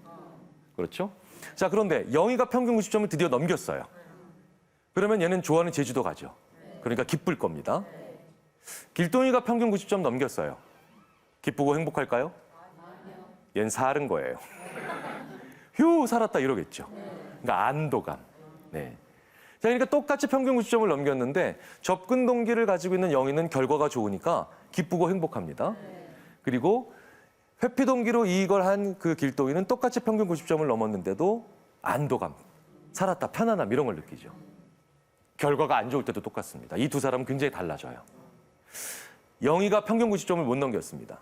그렇죠? 자, 그런데 영희가 평균 90점을 드디어 넘겼어요. 그러면 얘는 좋아하는 제주도 가죠. 그러니까 기쁠 겁니다. 길동이가 평균 90점 넘겼어요. 기쁘고 행복할까요? 얘는 사는 거예요. 휴, 살았다 이러겠죠. 그러니까 안도감. 네. 자, 그러니까 똑같이 평균 90점을 넘겼는데 접근 동기를 가지고 있는 영희는 결과가 좋으니까 기쁘고 행복합니다. 그리고 회피 동기로 이걸 한 그 길동이는 똑같이 평균 90점을 넘었는데도 안도감, 살았다, 편안함 이런 걸 느끼죠. 결과가 안 좋을 때도 똑같습니다. 이 두 사람은 굉장히 달라져요. 영희가 평균 90점을 못 넘겼습니다.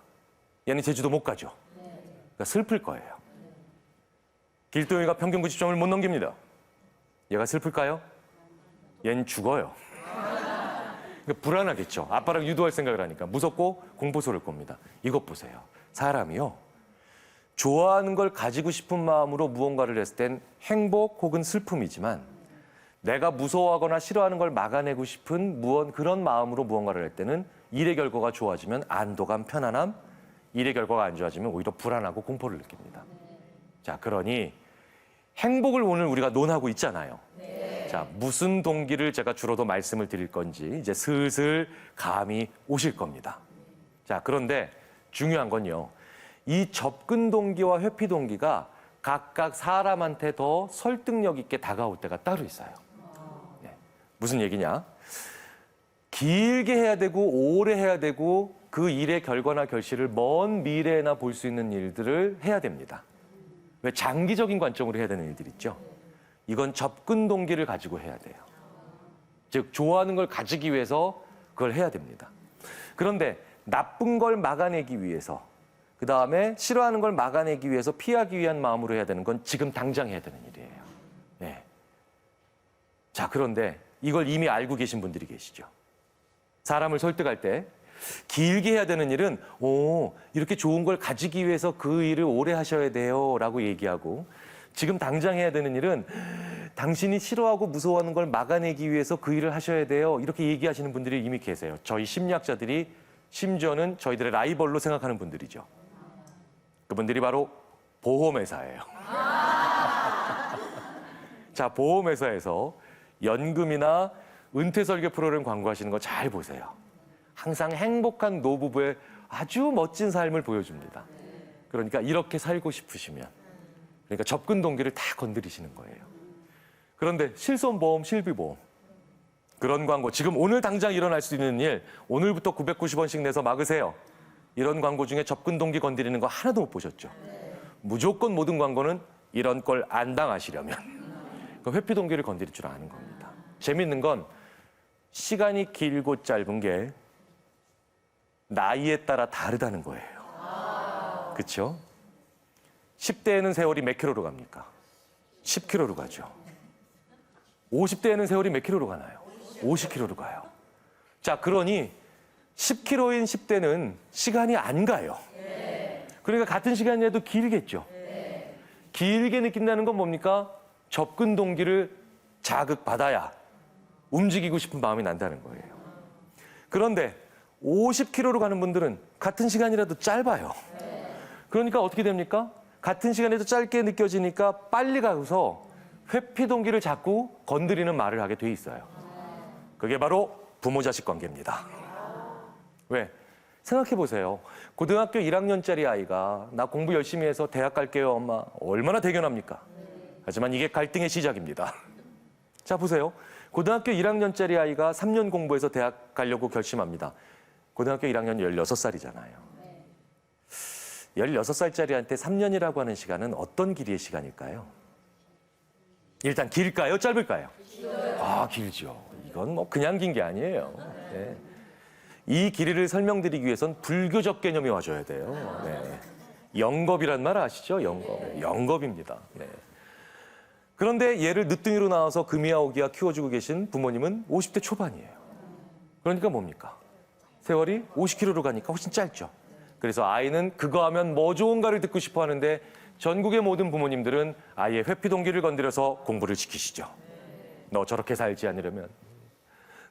얘는 제주도 못 가죠. 그러니까 슬플 거예요. 길동이가 평균 90점을 못 넘깁니다. 얘가 슬플까요? 얘는 죽어요. 그러니까 불안하겠죠. 아빠랑 유도할 생각을 하니까 무섭고 공포스러울 겁니다. 이것 보세요. 사람이요, 좋아하는 걸 가지고 싶은 마음으로 무언가를 했을 땐 행복 혹은 슬픔이지만 내가 무서워하거나 싫어하는 걸 막아내고 싶은 그런 마음으로 무언가를 할 때는 일의 결과가 좋아지면 안도감, 편안함, 일의 결과가 안 좋아지면 오히려 불안하고 공포를 느낍니다. 자, 그러니 행복을 오늘 우리가 논하고 있잖아요. 자, 무슨 동기를 제가 주로 더 말씀을 드릴 건지 이제 슬슬 감이 오실 겁니다. 자, 그런데 중요한 건요, 이 접근 동기와 회피 동기가 각각 사람한테 더 설득력 있게 다가올 때가 따로 있어요. 무슨 얘기냐? 길게 해야 되고 오래 해야 되고 그 일의 결과나 결실을 먼 미래에나 볼 수 있는 일들을 해야 됩니다. 왜? 장기적인 관점으로 해야 되는 일들 있죠. 이건 접근 동기를 가지고 해야 돼요. 즉 좋아하는 걸 가지기 위해서 그걸 해야 됩니다. 그런데 나쁜 걸 막아내기 위해서, 그 다음에 싫어하는 걸 막아내기 위해서 피하기 위한 마음으로 해야 되는 건 지금 당장 해야 되는 일이에요. 네. 자, 그런데 이걸 이미 알고 계신 분들이 계시죠. 사람을 설득할 때 길게 해야 되는 일은 이렇게 좋은 걸 가지기 위해서 그 일을 오래 하셔야 돼요 라고 얘기하고, 지금 당장 해야 되는 일은 당신이 싫어하고 무서워하는 걸 막아내기 위해서 그 일을 하셔야 돼요 이렇게 얘기하시는 분들이 이미 계세요. 저희 심리학자들이 심지어는 저희들의 라이벌로 생각하는 분들이죠. 그분들이 바로 보험회사예요. 자, 보험회사에서 연금이나 은퇴설계 프로그램 광고하시는 거 잘 보세요. 항상 행복한 노부부의 아주 멋진 삶을 보여줍니다. 그러니까 이렇게 살고 싶으시면, 그러니까 접근 동기를 다 건드리시는 거예요. 그런데 실손보험, 실비보험 그런 광고, 지금 오늘 당장 일어날 수 있는 일, 오늘부터 990원씩 내서 막으세요. 이런 광고 중에 접근 동기 건드리는 거 하나도 못 보셨죠? 무조건 모든 광고는 이런 걸 안 당하시려면 그 회피 동기를 건드릴 줄 아는 겁니다. 재밌는 건 시간이 길고 짧은 게 나이에 따라 다르다는 거예요. 그렇죠? 10대에는 세월이 몇 킬로로 갑니까? 10킬로로 가죠. 50대에는 세월이 몇 킬로로 가나요? 50킬로로 가요. 자, 그러니 10킬로인 10대는 시간이 안 가요. 그러니까 같은 시간이라도 길겠죠. 길게 느낀다는 건 뭡니까? 접근 동기를 자극받아야 움직이고 싶은 마음이 난다는 거예요. 그런데 50km로 가는 분들은 같은 시간이라도 짧아요. 그러니까 어떻게 됩니까? 같은 시간에도 짧게 느껴지니까 빨리 가서 회피 동기를 자꾸 건드리는 말을 하게 돼 있어요. 그게 바로 부모 자식 관계입니다. 왜? 생각해 보세요. 고등학교 1학년짜리 아이가 나 공부 열심히 해서 대학 갈게요, 엄마. 얼마나 대견합니까? 하지만 이게 갈등의 시작입니다. 자, 보세요. 고등학교 1학년짜리 아이가 3년 공부해서 대학 가려고 결심합니다. 고등학교 1학년 16살이잖아요. 16살짜리한테 3년이라고 하는 시간은 어떤 길이의 시간일까요? 일단 길까요? 짧을까요? 아, 길죠. 이건 뭐 그냥 긴 게 아니에요. 네. 이 길이를 설명드리기 위해선 불교적 개념이 와줘야 돼요. 네. 영겁이란 말 아시죠? 영겁. 영겁입니다. 네. 그런데 얘를 늦둥이로 나와서 금이야 오기야 키워주고 계신 부모님은 50대 초반이에요. 그러니까 뭡니까? 세월이 50km로 가니까 훨씬 짧죠. 그래서 아이는 그거 하면 뭐 좋은가를 듣고 싶어 하는데 전국의 모든 부모님들은 아이의 회피 동기를 건드려서 공부를 시키시죠. 너 저렇게 살지 않으려면,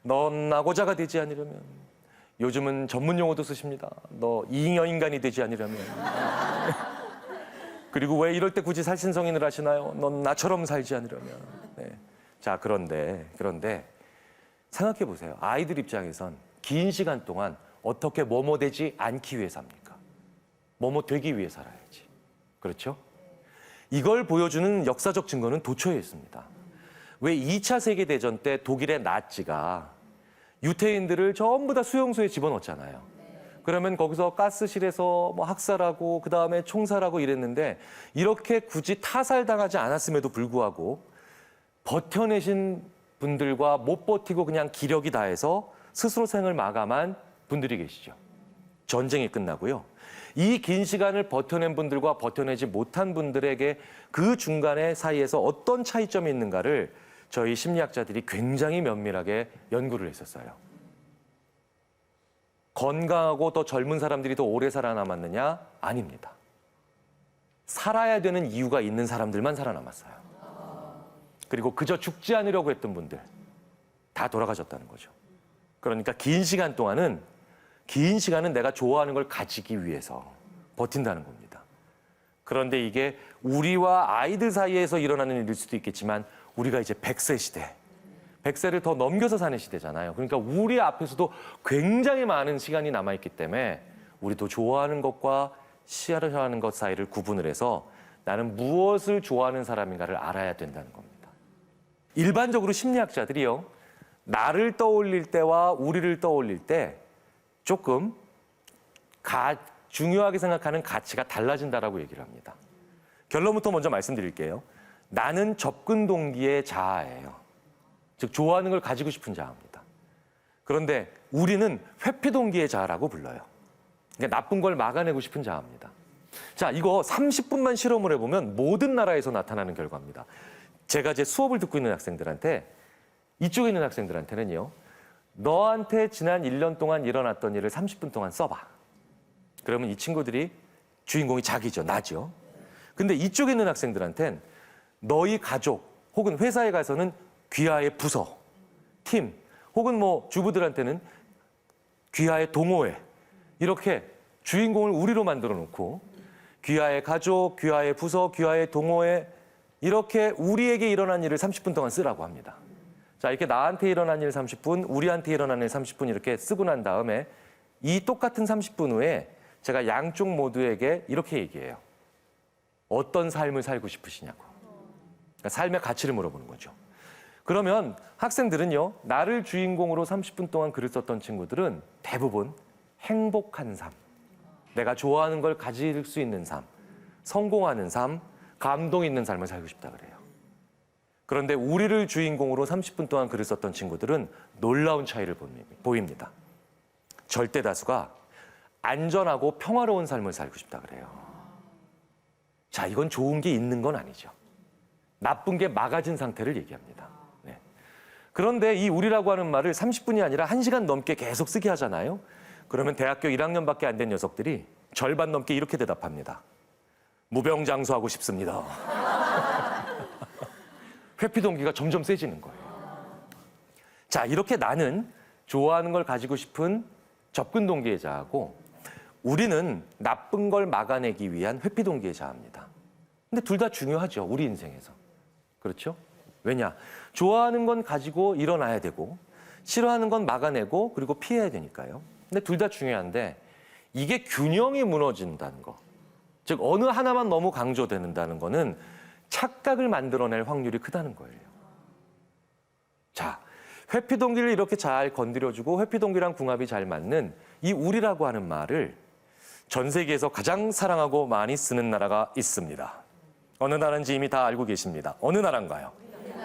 넌 나고자가 되지 않으려면, 요즘은 전문 용어도 쓰십니다. 너 잉여 인간이 되지 않으려면. 그리고 왜 이럴 때 굳이 살신성인을 하시나요? 넌 나처럼 살지 않으려면. 네. 자, 그런데 생각해 보세요. 아이들 입장에선 긴 시간 동안 어떻게 뭐뭐 되지 않기 위해 삽니까? 뭐뭐 되기 위해 살아야지. 그렇죠? 이걸 보여주는 역사적 증거는 도처에 있습니다. 왜 2차 세계대전 때 독일의 나치가 유태인들을 전부 다 수용소에 집어넣었잖아요. 그러면 거기서 가스실에서 뭐 학살하고 그다음에 총살하고 이랬는데 이렇게 굳이 타살당하지 않았음에도 불구하고 버텨내신 분들과 못 버티고 그냥 기력이 다해서 스스로 생을 마감한 분들이 계시죠. 전쟁이 끝나고요. 이 긴 시간을 버텨낸 분들과 버텨내지 못한 분들에게 그 중간에 사이에서 어떤 차이점이 있는가를 저희 심리학자들이 굉장히 면밀하게 연구를 했었어요. 건강하고 더 젊은 사람들이 더 오래 살아남았느냐? 아닙니다. 살아야 되는 이유가 있는 사람들만 살아남았어요. 그리고 그저 죽지 않으려고 했던 분들 다 돌아가셨다는 거죠. 그러니까 긴 시간은 내가 좋아하는 걸 가지기 위해서 버틴다는 겁니다. 그런데 이게 우리와 아이들 사이에서 일어나는 일일 수도 있겠지만 우리가 이제 100세 시대, 100세를 더 넘겨서 사는 시대잖아요. 그러니까 우리 앞에서도 굉장히 많은 시간이 남아있기 때문에 우리도 좋아하는 것과 싫어하는 것 사이를 구분을 해서 나는 무엇을 좋아하는 사람인가를 알아야 된다는 겁니다. 일반적으로 심리학자들이요, 나를 떠올릴 때와 우리를 떠올릴 때 조금 중요하게 생각하는 가치가 달라진다라고 얘기를 합니다. 결론부터 먼저 말씀드릴게요. 나는 접근 동기의 자아예요. 즉 좋아하는 걸 가지고 싶은 자아입니다. 그런데 우리는 회피 동기의 자아라고 불러요. 그러니까 나쁜 걸 막아내고 싶은 자아입니다. 자, 이거 30분만 실험을 해보면 모든 나라에서 나타나는 결과입니다. 제가 제 수업을 듣고 있는 학생들한테, 이쪽에 있는 학생들한테는요, 너한테 지난 1년 동안 일어났던 일을 30분 동안 써봐. 그러면 이 친구들이 주인공이 자기죠, 나죠. 근데 이쪽에 있는 학생들한테는 너희 가족 혹은 회사에 가서는 귀하의 부서, 팀, 혹은 뭐 주부들한테는 귀하의 동호회, 이렇게 주인공을 우리로 만들어 놓고 귀하의 가족, 귀하의 부서, 귀하의 동호회, 이렇게 우리에게 일어난 일을 30분 동안 쓰라고 합니다. 자, 이렇게 나한테 일어난 일 30분, 우리한테 일어난 일 30분 이렇게 쓰고 난 다음에 이 똑같은 30분 후에 제가 양쪽 모두에게 이렇게 얘기해요. 어떤 삶을 살고 싶으시냐고. 그러니까 삶의 가치를 물어보는 거죠. 그러면 학생들은요, 나를 주인공으로 30분 동안 글을 썼던 친구들은 대부분 행복한 삶, 내가 좋아하는 걸 가질 수 있는 삶, 성공하는 삶, 감동 있는 삶을 살고 싶다 그래요. 그런데 우리를 주인공으로 30분 동안 글을 썼던 친구들은 놀라운 차이를 보입니다. 절대 다수가 안전하고 평화로운 삶을 살고 싶다 그래요. 자, 이건 좋은 게 있는 건 아니죠. 나쁜 게 막아진 상태를 얘기합니다. 네. 그런데 이 우리라고 하는 말을 30분이 아니라 1시간 넘게 계속 쓰게 하잖아요. 그러면 대학교 1학년밖에 안 된 녀석들이 절반 넘게 이렇게 대답합니다. 무병장수하고 싶습니다. 회피 동기가 점점 세지는 거예요. 자, 이렇게 나는 좋아하는 걸 가지고 싶은 접근 동기의 자아고 우리는 나쁜 걸 막아내기 위한 회피 동기의 자아입니다. 근데 둘 다 중요하죠, 우리 인생에서. 그렇죠? 왜냐? 좋아하는 건 가지고 일어나야 되고 싫어하는 건 막아내고 그리고 피해야 되니까요. 근데 둘 다 중요한데 이게 균형이 무너진다는 거. 즉 어느 하나만 너무 강조된다는 거는 착각을 만들어낼 확률이 크다는 거예요. 자, 회피동기를 이렇게 잘 건드려주고 회피동기랑 궁합이 잘 맞는 이 우리라고 하는 말을 전 세계에서 가장 사랑하고 많이 쓰는 나라가 있습니다. 어느 나라인지 이미 다 알고 계십니다. 어느 나라인가요?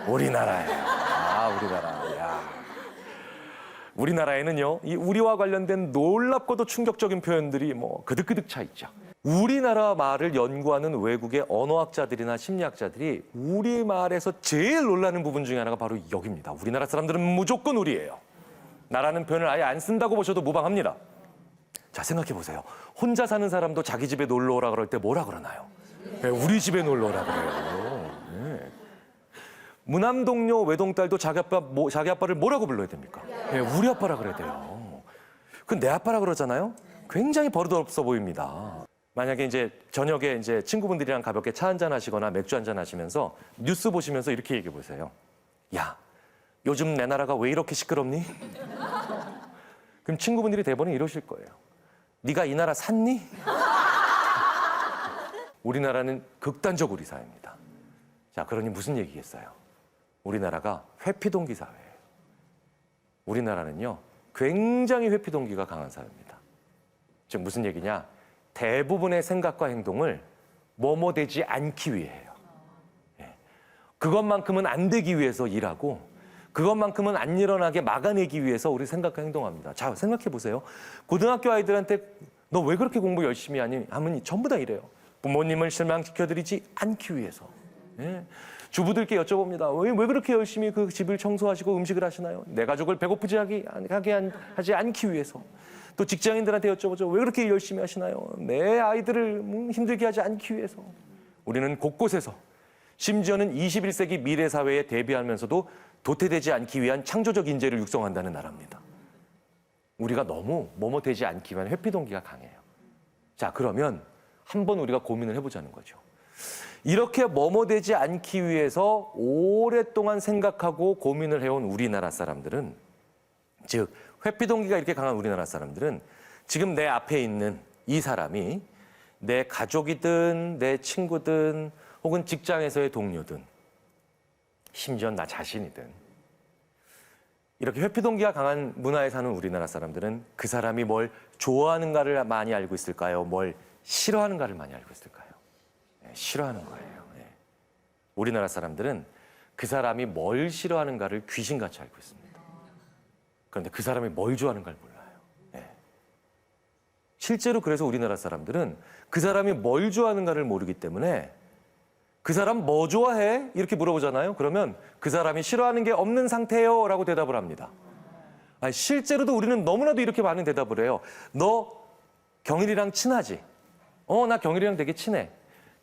우리나라예요. 우리나라. 야. 우리나라에는요, 이 우리와 관련된 놀랍고도 충격적인 표현들이 뭐 그득그득 차 있죠. 우리나라 말을 연구하는 외국의 언어학자들이나 심리학자들이 우리말에서 제일 놀라는 부분 중에 하나가 바로 여기입니다. 우리나라 사람들은 무조건 우리예요. 나라는 표현을 아예 안 쓴다고 보셔도 무방합니다. 자, 생각해 보세요. 혼자 사는 사람도 자기 집에 놀러 오라 그럴 때 뭐라 그러나요? 네, 우리 집에 놀러 오라 그래요. 네. 무남동료 외동딸도 자기 아빠를 뭐라고 불러야 됩니까? 네, 우리 아빠라 그래야 돼요. 그건 내 아빠라 그러잖아요. 굉장히 버릇없어 보입니다. 만약에 이제 저녁에 이제 친구분들이랑 가볍게 차 한잔 하시거나 맥주 한잔 하시면서 뉴스 보시면서 이렇게 얘기해 보세요. 야, 요즘 내 나라가 왜 이렇게 시끄럽니? 그럼 친구분들이 대부분 이러실 거예요. 네가 이 나라 샀니? 우리나라는 극단적 우리 사회입니다. 자, 그러니 무슨 얘기겠어요? 우리나라가 회피동기 사회예요. 우리나라는요, 굉장히 회피동기가 강한 사회입니다. 즉 무슨 얘기냐? 대부분의 생각과 행동을 뭐뭐 되지 않기 위해 해요. 그것만큼은 안 되기 위해서 일하고 그것만큼은 안 일어나게 막아내기 위해서 우리 생각과 행동합니다. 자, 생각해 보세요. 고등학교 아이들한테 너 왜 그렇게 공부 열심히 하니? 하면 전부 다 이래요. 부모님을 실망시켜드리지 않기 위해서. 주부들께 여쭤봅니다. 왜 그렇게 열심히 그 집을 청소하시고 음식을 하시나요? 내 가족을 배고프지 하지 않기 위해서. 또 직장인들한테 여쭤보죠. 왜 그렇게 열심히 하시나요? 내 아이들을 힘들게 하지 않기 위해서. 우리는 곳곳에서 심지어는 21세기 미래 사회에 대비하면서도 도태되지 않기 위한 창조적 인재를 육성한다는 나라입니다. 우리가 너무 뭐뭐 되지 않기 위한 회피동기가 강해요. 자, 그러면 한번 우리가 고민을 해보자는 거죠. 이렇게 뭐뭐 되지 않기 위해서 오랫동안 생각하고 고민을 해온 우리나라 사람들은, 즉 회피동기가 이렇게 강한 우리나라 사람들은 지금 내 앞에 있는 이 사람이 내 가족이든 내 친구든 혹은 직장에서의 동료든 심지어 나 자신이든 이렇게 회피동기가 강한 문화에 사는 우리나라 사람들은 그 사람이 뭘 좋아하는가를 많이 알고 있을까요? 뭘 싫어하는가를 많이 알고 있을까요? 네, 싫어하는 거예요. 네. 우리나라 사람들은 그 사람이 뭘 싫어하는가를 귀신같이 알고 있습니다. 그런데 그 사람이 뭘 좋아하는가를 몰라요. 네. 실제로 그래서 우리나라 사람들은 그 사람이 뭘 좋아하는가를 모르기 때문에 그 사람 뭐 좋아해? 이렇게 물어보잖아요. 그러면 그 사람이 싫어하는 게 없는 상태예요 라고 대답을 합니다. 아니, 실제로도 우리는 너무나도 이렇게 많은 대답을 해요. 너 경일이랑 친하지? 나 경일이랑 되게 친해.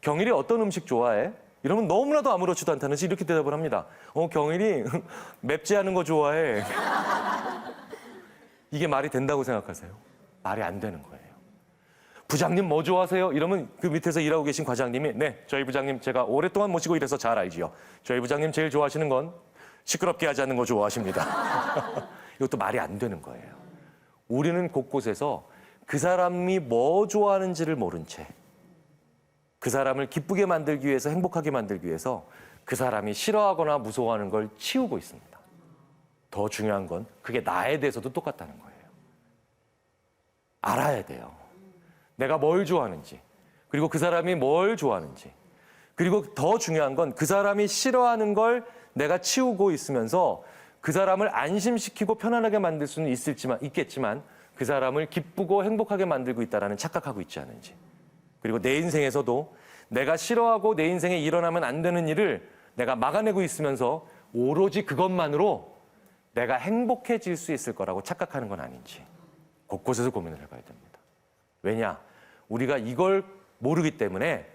경일이 어떤 음식 좋아해? 이러면 너무나도 아무렇지도 않다는 듯이 이렇게 대답을 합니다. 경일이 맵지 않은 거 좋아해. 이게 말이 된다고 생각하세요? 말이 안 되는 거예요. 부장님 뭐 좋아하세요? 이러면 그 밑에서 일하고 계신 과장님이 네, 저희 부장님 제가 오랫동안 모시고 이래서 잘 알지요. 저희 부장님 제일 좋아하시는 건 시끄럽게 하지 않는 거 좋아하십니다. 이것도 말이 안 되는 거예요. 우리는 곳곳에서 그 사람이 뭐 좋아하는지를 모른 채 그 사람을 기쁘게 만들기 위해서, 행복하게 만들기 위해서 그 사람이 싫어하거나 무서워하는 걸 치우고 있습니다. 더 중요한 건 그게 나에 대해서도 똑같다는 거예요. 알아야 돼요. 내가 뭘 좋아하는지, 그리고 그 사람이 뭘 좋아하는지, 그리고 더 중요한 건 그 사람이 싫어하는 걸 내가 치우고 있으면서 그 사람을 안심시키고 편안하게 만들 수는 있겠지만 그 사람을 기쁘고 행복하게 만들고 있다는 착각하고 있지 않은지. 그리고 내 인생에서도 내가 싫어하고 내 인생에 일어나면 안 되는 일을 내가 막아내고 있으면서 오로지 그것만으로 내가 행복해질 수 있을 거라고 착각하는 건 아닌지 곳곳에서 고민을 해봐야 됩니다. 왜냐? 우리가 이걸 모르기 때문에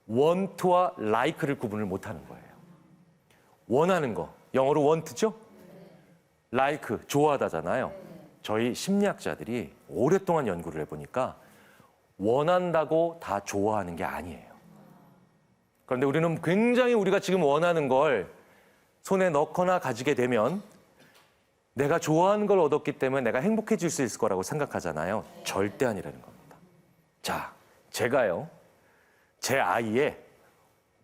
want와 like를 구분을 못하는 거예요. 원하는 거, 영어로 want죠? like, 좋아하다잖아요. 저희 심리학자들이 오랫동안 연구를 해보니까 원한다고 다 좋아하는 게 아니에요. 그런데 우리는 굉장히 우리가 지금 원하는 걸 손에 넣거나 가지게 되면 내가 좋아하는 걸 얻었기 때문에 내가 행복해질 수 있을 거라고 생각하잖아요. 절대 아니라는 겁니다. 자, 제가요, 제 아이의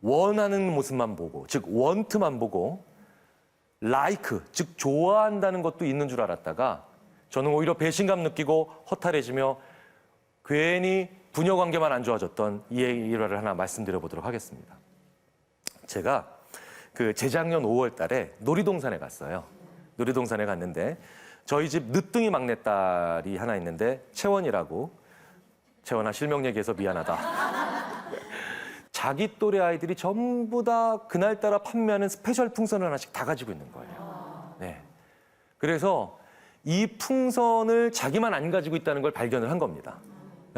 원하는 모습만 보고, 즉 원트만 보고 라이크, 즉 좋아한다는 것도 있는 줄 알았다가 저는 오히려 배신감 느끼고 허탈해지며 괜히 부녀 관계만 안 좋아졌던 이 일화를 하나 말씀드려 보도록 하겠습니다. 제가 그 재작년 5월 달에 놀이동산에 갔어요. 놀이동산에 갔는데 저희 집 늦둥이 막내딸이 하나 있는데 채원이라고. 채원아, 실명 얘기해서 미안하다. 자기 또래 아이들이 전부 다 그날따라 판매하는 스페셜 풍선을 하나씩 다 가지고 있는 거예요. 네. 그래서 이 풍선을 자기만 안 가지고 있다는 걸 발견을 한 겁니다.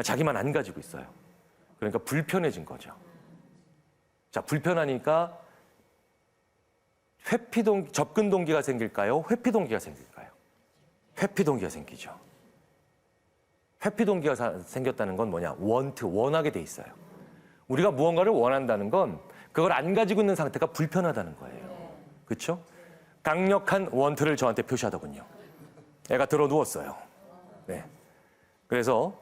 자기만 안 가지고 있어요. 그러니까 불편해진 거죠. 자, 불편하니까 접근 동기가 생길까요? 회피 동기가 생길까요? 회피 동기가 생기죠. 회피 동기가 생겼다는 건 뭐냐? 원하게 돼 있어요. 우리가 무언가를 원한다는 건 그걸 안 가지고 있는 상태가 불편하다는 거예요. 그렇죠? 강력한 원트를 저한테 표시하더군요. 애가 들어 누웠어요. 네. 그래서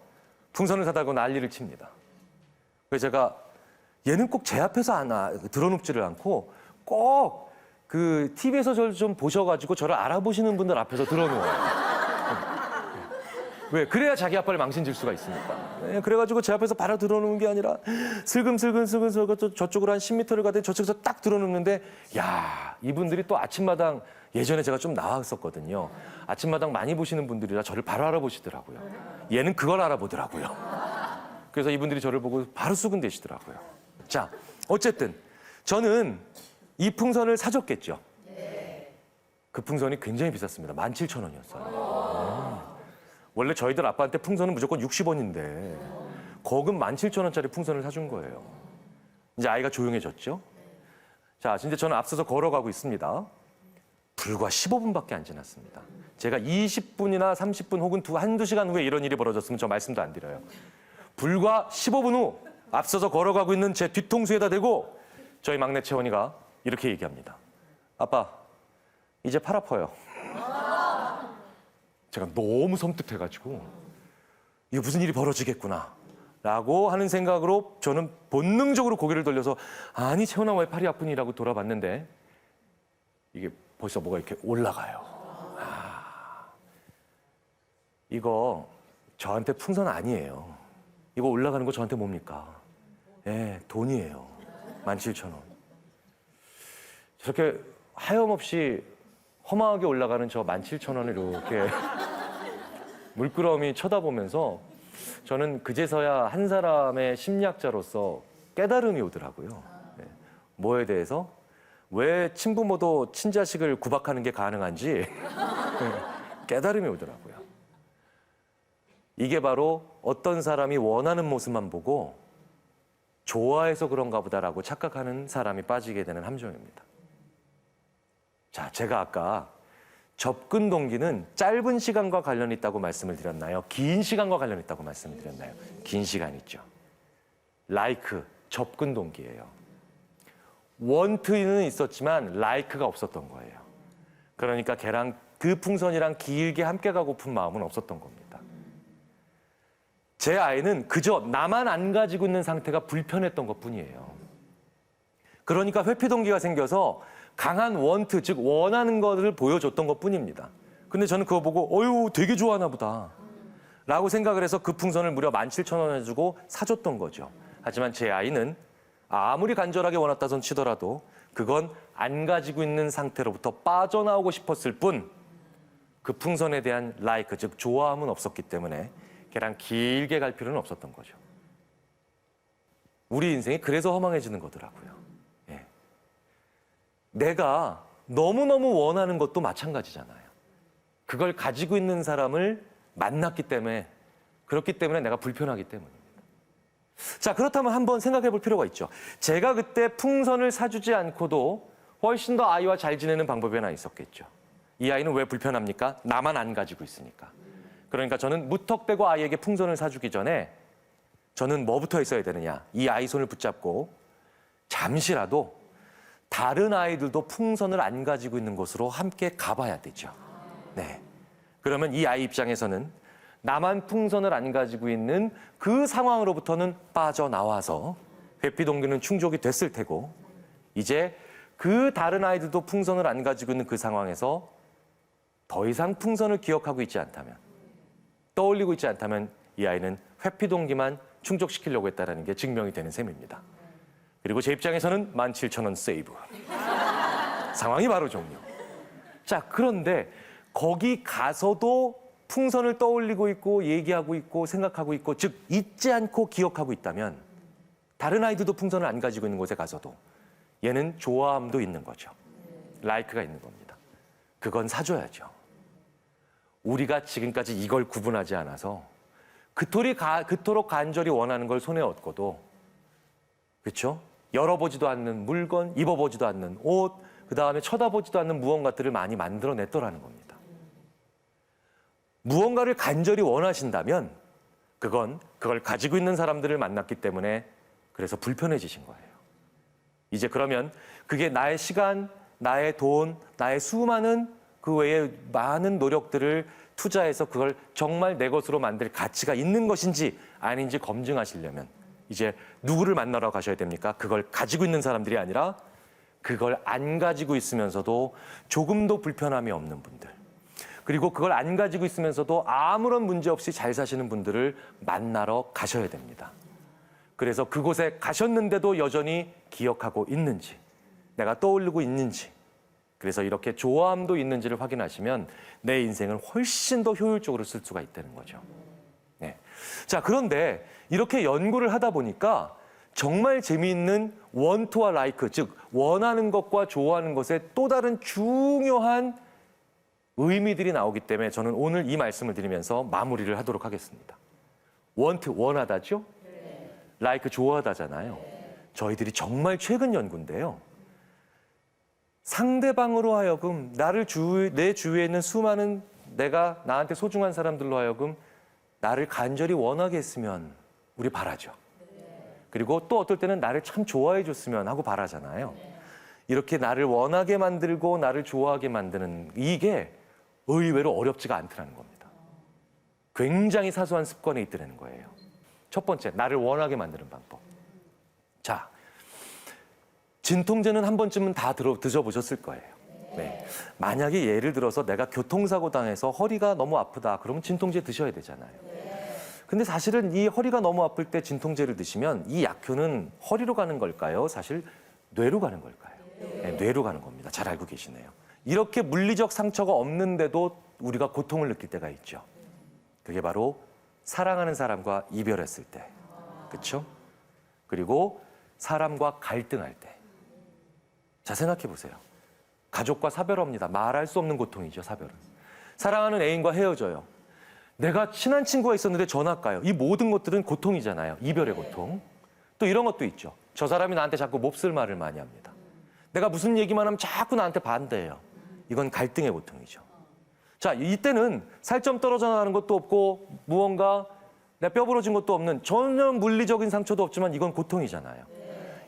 풍선을 사다가 난리를 칩니다. 그래서 제가 얘는 꼭 제 앞에서 들어눕지를 않고 꼭 그 TV에서 저를 좀 보셔가지고 저를 알아보시는 분들 앞에서 들어누워요. 왜? 그래야 자기 아빠를 망신질 수가 있으니까. 네, 그래가지고 제 앞에서 바로 들어놓은 게 아니라 슬금슬금 저쪽으로 한 10m를 가더니 저쪽에서 딱 들어놓는데 야, 이분들이 또 아침마당 예전에 제가 좀 나왔었거든요. 아침마당 많이 보시는 분들이라 저를 바로 알아보시더라고요. 얘는 그걸 알아보더라고요. 그래서 이분들이 저를 보고 바로 수근대시더라고요. 자, 어쨌든 저는 이 풍선을 사줬겠죠. 그 풍선이 굉장히 비쌌습니다. 17,000원이었어요. 원래 저희들 아빠한테 풍선은 무조건 60원인데 거금 17,000원짜리 풍선을 사준 거예요. 이제 아이가 조용해졌죠. 자, 진짜 저는 앞서서 걸어가고 있습니다. 불과 15분밖에 안 지났습니다. 제가 20분이나 30분 혹은 한두 시간 후에 이런 일이 벌어졌으면 저 말씀도 안 드려요. 불과 15분 후 앞서서 걸어가고 있는 제 뒤통수에다 대고 저희 막내 채원이가 이렇게 얘기합니다. 아빠, 이제 팔 아파요. 제가 너무 섬뜩해가지고 이게 무슨 일이 벌어지겠구나 라고 하는 생각으로 저는 본능적으로 고개를 돌려서 아니 채원아 왜 팔이 아프니라고 돌아봤는데 이게 벌써 뭐가 이렇게 올라가요. 이거 저한테 풍선 아니에요. 이거 올라가는 거 저한테 뭡니까? 예, 돈이에요. 17,000원. 저렇게 하염없이 허망하게 올라가는 저 17,000원을 이렇게 물끄러미 쳐다보면서 저는 그제서야 한 사람의 심리학자로서 깨달음이 오더라고요. 네. 뭐에 대해서? 왜 친부모도 친자식을 구박하는 게 가능한지 네. 깨달음이 오더라고요. 이게 바로 어떤 사람이 원하는 모습만 보고 좋아해서 그런가 보다라고 착각하는 사람이 빠지게 되는 함정입니다. 자, 제가 아까 접근 동기는 짧은 시간과 관련이 있다고 말씀을 드렸나요? 긴 시간과 관련이 있다고 말씀을 드렸나요? 긴 시간 있죠. 라이크, 접근 동기예요. 원트는 있었지만 라이크가 없었던 거예요. 그러니까 걔랑 그 풍선이랑 길게 함께 가고픈 마음은 없었던 겁니다. 제 아이는 그저 나만 안 가지고 있는 상태가 불편했던 것뿐이에요. 그러니까 회피 동기가 생겨서 강한 원트, 즉 원하는 것을 보여줬던 것뿐입니다. 근데 저는 그거 보고 어휴 되게 좋아하나 보다 라고 생각을 해서 그 풍선을 무려 17,000원에 주고 사줬던 거죠. 하지만 제 아이는 아무리 간절하게 원했다 손 치더라도 그건 안 가지고 있는 상태로부터 빠져나오고 싶었을 뿐 그 풍선에 대한 라이크, 즉 좋아함은 없었기 때문에 걔랑 길게 갈 필요는 없었던 거죠. 우리 인생이 그래서 허망해지는 거더라고요. 예. 내가 너무너무 원하는 것도 마찬가지잖아요. 그걸 가지고 있는 사람을 만났기 때문에, 그렇기 때문에 내가 불편하기 때문입니다. 자, 그렇다면 한번 생각해 볼 필요가 있죠. 제가 그때 풍선을 사주지 않고도 훨씬 더 아이와 잘 지내는 방법이 하나 있었겠죠. 이 아이는 왜 불편합니까? 나만 안 가지고 있으니까. 그러니까 저는 무턱대고 아이에게 풍선을 사주기 전에 저는 뭐부터 있어야 되느냐. 이 아이 손을 붙잡고 잠시라도 다른 아이들도 풍선을 안 가지고 있는 곳으로 함께 가봐야 되죠. 네. 그러면 이 아이 입장에서는 나만 풍선을 안 가지고 있는 그 상황으로부터는 빠져나와서 회피 동기는 충족이 됐을 테고 이제 그 다른 아이들도 풍선을 안 가지고 있는 그 상황에서 더 이상 풍선을 기억하고 있지 않다면 떠올리고 있지 않다면 이 아이는 회피 동기만 충족시키려고 했다는 게 증명이 되는 셈입니다. 그리고 제 입장에서는 17,000원 세이브. 상황이 바로 종료. 자, 그런데 거기 가서도 풍선을 떠올리고 있고 얘기하고 있고 생각하고 있고 즉 잊지 않고 기억하고 있다면 다른 아이들도 풍선을 안 가지고 있는 곳에 가서도 얘는 좋아함도 있는 거죠. 라이크가 있는 겁니다. 그건 사줘야죠. 우리가 지금까지 이걸 구분하지 않아서 그토록 간절히 원하는 걸 손에 얻고도 그렇죠? 열어보지도 않는 물건, 입어보지도 않는 옷, 그다음에 쳐다보지도 않는 무언가들을 많이 만들어냈더라는 겁니다. 무언가를 간절히 원하신다면 그걸 가지고 있는 사람들을 만났기 때문에 그래서 불편해지신 거예요. 이제 그러면 그게 나의 시간, 나의 돈, 나의 수많은 그 외에 많은 노력들을 투자해서 그걸 정말 내 것으로 만들 가치가 있는 것인지 아닌지 검증하시려면 이제 누구를 만나러 가셔야 됩니까? 그걸 가지고 있는 사람들이 아니라 그걸 안 가지고 있으면서도 조금도 불편함이 없는 분들, 그리고 그걸 안 가지고 있으면서도 아무런 문제 없이 잘 사시는 분들을 만나러 가셔야 됩니다. 그래서 그곳에 가셨는데도 여전히 기억하고 있는지, 내가 떠올리고 있는지, 그래서 이렇게 좋아함도 있는지를 확인하시면 내 인생을 훨씬 더 효율적으로 쓸 수가 있다는 거죠. 네. 자, 그런데 이렇게 연구를 하다 보니까 정말 재미있는 원투와 라이크, 즉 원하는 것과 좋아하는 것의 또 다른 중요한 의미들이 나오기 때문에 저는 오늘 이 말씀을 드리면서 마무리를 하도록 하겠습니다. 원트, 원하다죠? 라이크, 좋아하다잖아요. 저희들이 정말 최근 연구인데요. 상대방으로 하여금 내 주위에 있는 수많은 내가 나한테 소중한 사람들로 하여금 나를 간절히 원하게 했으면 우리 바라죠. 그리고 또 어떨 때는 나를 참 좋아해 줬으면 하고 바라잖아요. 이렇게 나를 원하게 만들고 나를 좋아하게 만드는 이게 의외로 어렵지가 않더라는 겁니다. 굉장히 사소한 습관에 있더라는 거예요. 첫 번째, 나를 원하게 만드는 방법. 자, 진통제는 한 번쯤은 다 드셔보셨을 거예요. 네. 만약에 예를 들어서 내가 교통사고 당해서 허리가 너무 아프다, 그러면 진통제 드셔야 되잖아요. 근데 사실은 이 허리가 너무 아플 때 진통제를 드시면 이 약효는 허리로 가는 걸까요? 사실 뇌로 가는 걸까요? 네, 뇌로 가는 겁니다. 잘 알고 계시네요. 이렇게 물리적 상처가 없는데도 우리가 고통을 느낄 때가 있죠. 그게 바로 사랑하는 사람과 이별했을 때, 그렇죠? 그리고 사람과 갈등할 때. 자, 생각해 보세요. 가족과 사별합니다. 말할 수 없는 고통이죠, 사별은. 사랑하는 애인과 헤어져요. 내가 친한 친구가 있었는데 전학 가요. 이 모든 것들은 고통이잖아요. 이별의 고통. 또 이런 것도 있죠. 저 사람이 나한테 자꾸 몹쓸 말을 많이 합니다. 내가 무슨 얘기만 하면 자꾸 나한테 반대해요. 이건 갈등의 고통이죠. 자, 이때는 살점 떨어져 나가는 것도 없고 무언가 내가 뼈 부러진 것도 없는 전혀 물리적인 상처도 없지만 이건 고통이잖아요.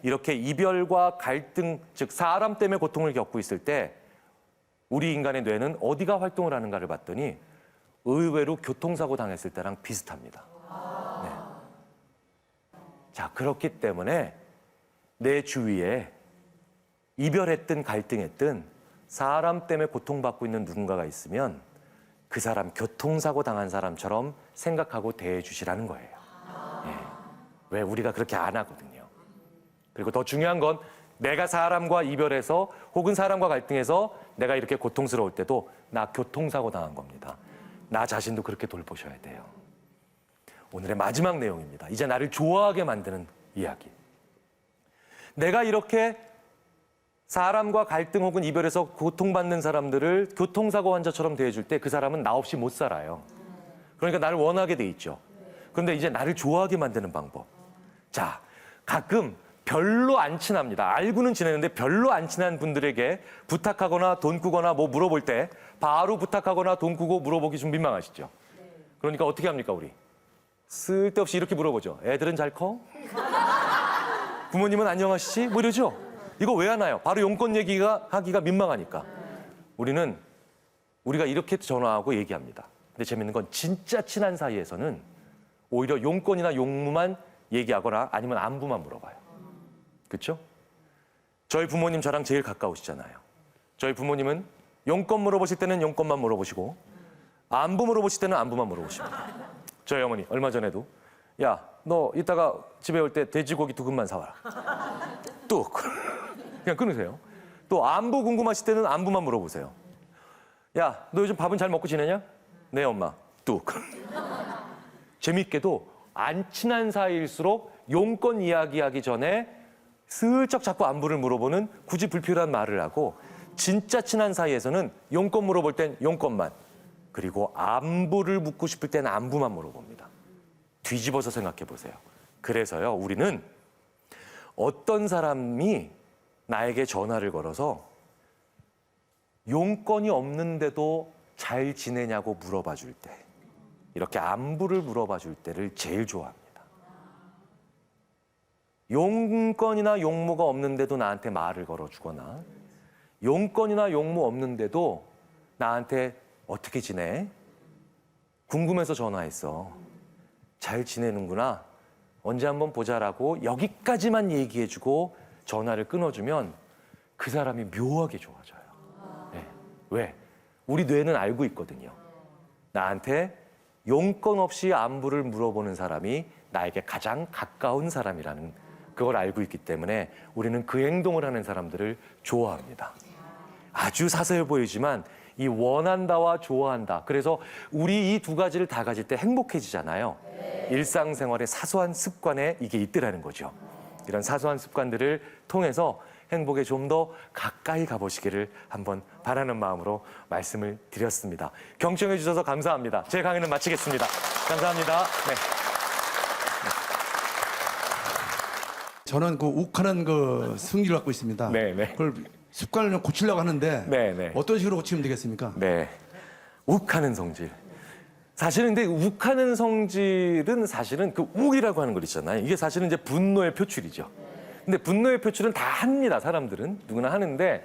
이렇게 이별과 갈등, 즉 사람 때문에 고통을 겪고 있을 때 우리 인간의 뇌는 어디가 활동을 하는가를 봤더니 의외로 교통사고 당했을 때랑 비슷합니다. 네. 자, 그렇기 때문에 내 주위에 이별했든 갈등했든 사람 때문에 고통받고 있는 누군가가 있으면 그 사람 교통사고 당한 사람처럼 생각하고 대해 주시라는 거예요. 네. 왜 우리가 그렇게 안 하거든요. 그리고 더 중요한 건 내가 사람과 이별해서 혹은 사람과 갈등해서 내가 이렇게 고통스러울 때도 나 교통사고 당한 겁니다. 나 자신도 그렇게 돌보셔야 돼요. 오늘의 마지막 내용입니다. 이제 나를 좋아하게 만드는 이야기. 내가 이렇게 사람과 갈등 혹은 이별해서 고통받는 사람들을 교통사고 환자처럼 대해줄 때 그 사람은 나 없이 못 살아요. 그러니까 나를 원하게 돼 있죠. 그런데 이제 나를 좋아하게 만드는 방법. 자, 가끔 별로 안 친합니다. 알고는 지내는데 별로 안 친한 분들에게 부탁하거나 돈 꾸거나 뭐 물어볼 때 바로 부탁하거나 돈 꾸고 물어보기 좀 민망하시죠? 그러니까 어떻게 합니까, 우리? 쓸데없이 이렇게 물어보죠. 애들은 잘 커? 부모님은 안녕하시지? 뭐 이러죠? 이거 왜 하나요? 바로 용건 하기가 민망하니까. 우리가 이렇게 전화하고 얘기합니다. 근데 재밌는 건 진짜 친한 사이에서는 오히려 용건이나 용무만 얘기하거나 아니면 안부만 물어봐요. 그렇죠? 저희 부모님 저랑 제일 가까우시잖아요. 저희 부모님은 용건 물어보실 때는 용건만 물어보시고 안부 물어보실 때는 안부만 물어보십니다. 저희 어머니 얼마 전에도 야, 너 이따가 집에 올 때 돼지고기 2근만 사와라. 뚝. 그냥 끊으세요. 또 안부 궁금하실 때는 안부만 물어보세요. 야, 너 요즘 밥은 잘 먹고 지내냐? 네, 엄마. 뚝. 재밌게도 안 친한 사이일수록 용건 이야기하기 전에 슬쩍 자꾸 안부를 물어보는 굳이 불필요한 말을 하고 진짜 친한 사이에서는 용건 물어볼 땐 용건만 그리고 안부를 묻고 싶을 때는 안부만 물어봅니다. 뒤집어서 생각해 보세요. 그래서요, 우리는 어떤 사람이 나에게 전화를 걸어서 용건이 없는데도 잘 지내냐고 물어봐 줄 때, 이렇게 안부를 물어봐 줄 때를 제일 좋아합니다. 용건이나 용무가 없는데도 나한테 말을 걸어주거나 용건이나 용무 없는데도 나한테 어떻게 지내? 궁금해서 전화했어. 잘 지내는구나. 언제 한번 보자라고 여기까지만 얘기해주고 전화를 끊어주면 그 사람이 묘하게 좋아져요. 네. 왜? 우리 뇌는 알고 있거든요. 나한테 용건 없이 안부를 물어보는 사람이 나에게 가장 가까운 사람이라는 그걸 알고 있기 때문에 우리는 그 행동을 하는 사람들을 좋아합니다. 아주 사소해 보이지만 이 원한다와 좋아한다. 그래서 우리 이 두 가지를 다 가질 때 행복해지잖아요. 일상생활의 사소한 습관에 이게 있더라는 거죠. 이런 사소한 습관들을 통해서 행복에 좀 더 가까이 가보시기를 한번 바라는 마음으로 말씀을 드렸습니다. 경청해 주셔서 감사합니다. 제 강의는 마치겠습니다. 감사합니다. 네.
저는 그 욱하는 그 승기를 갖고 있습니다.
네.
그걸 습관을 좀 고치려고 하는데
네.
어떤 식으로 고치면 되겠습니까?
네. 욱하는 성질. 사실은 근데 욱하는 성질은 사실은 그 욱이라고 하는 거 있잖아요. 이게 사실은 이제 분노의 표출이죠. 근데 분노의 표출은 다 합니다. 사람들은 누구나 하는데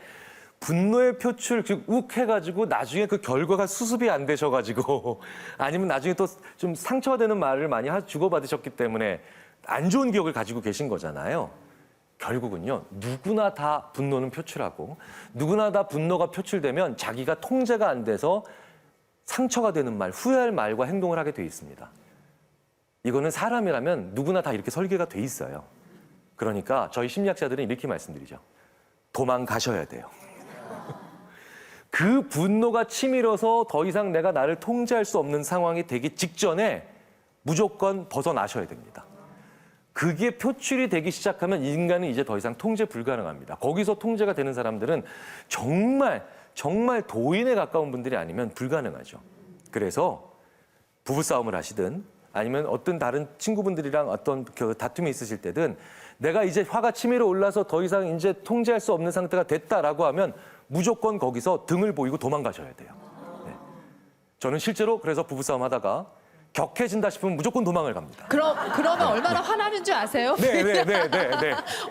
분노의 표출 즉 욱해가지고 나중에 그 결과가 수습이 안 되셔가지고 아니면 나중에 또 좀 상처가 되는 말을 많이 주고받으셨기 때문에 안 좋은 기억을 가지고 계신 거잖아요. 결국은요, 누구나 다 분노는 표출하고 누구나 다 분노가 표출되면 자기가 통제가 안 돼서 상처가 되는 말, 후회할 말과 행동을 하게 돼 있습니다. 이거는 사람이라면 누구나 다 이렇게 설계가 돼 있어요. 그러니까 저희 심리학자들은 이렇게 말씀드리죠. 도망가셔야 돼요. 그 분노가 치밀어서 더 이상 내가 나를 통제할 수 없는 상황이 되기 직전에 무조건 벗어나셔야 됩니다. 그게 표출이 되기 시작하면 인간은 이제 더 이상 통제 불가능합니다. 거기서 통제가 되는 사람들은 정말 도인에 가까운 분들이 아니면 불가능하죠. 그래서 부부싸움을 하시든 아니면 어떤 다른 친구분들이랑 어떤 그 다툼이 있으실 때든 내가 이제 화가 치밀어 올라서 더 이상 이제 통제할 수 없는 상태가 됐다라고 하면 무조건 거기서 등을 보이고 도망가셔야 돼요. 네. 저는 실제로 그래서 부부싸움 하다가 격해진다 싶으면 무조건 도망을 갑니다.
그러면 얼마나 화나는 줄 아세요?
네.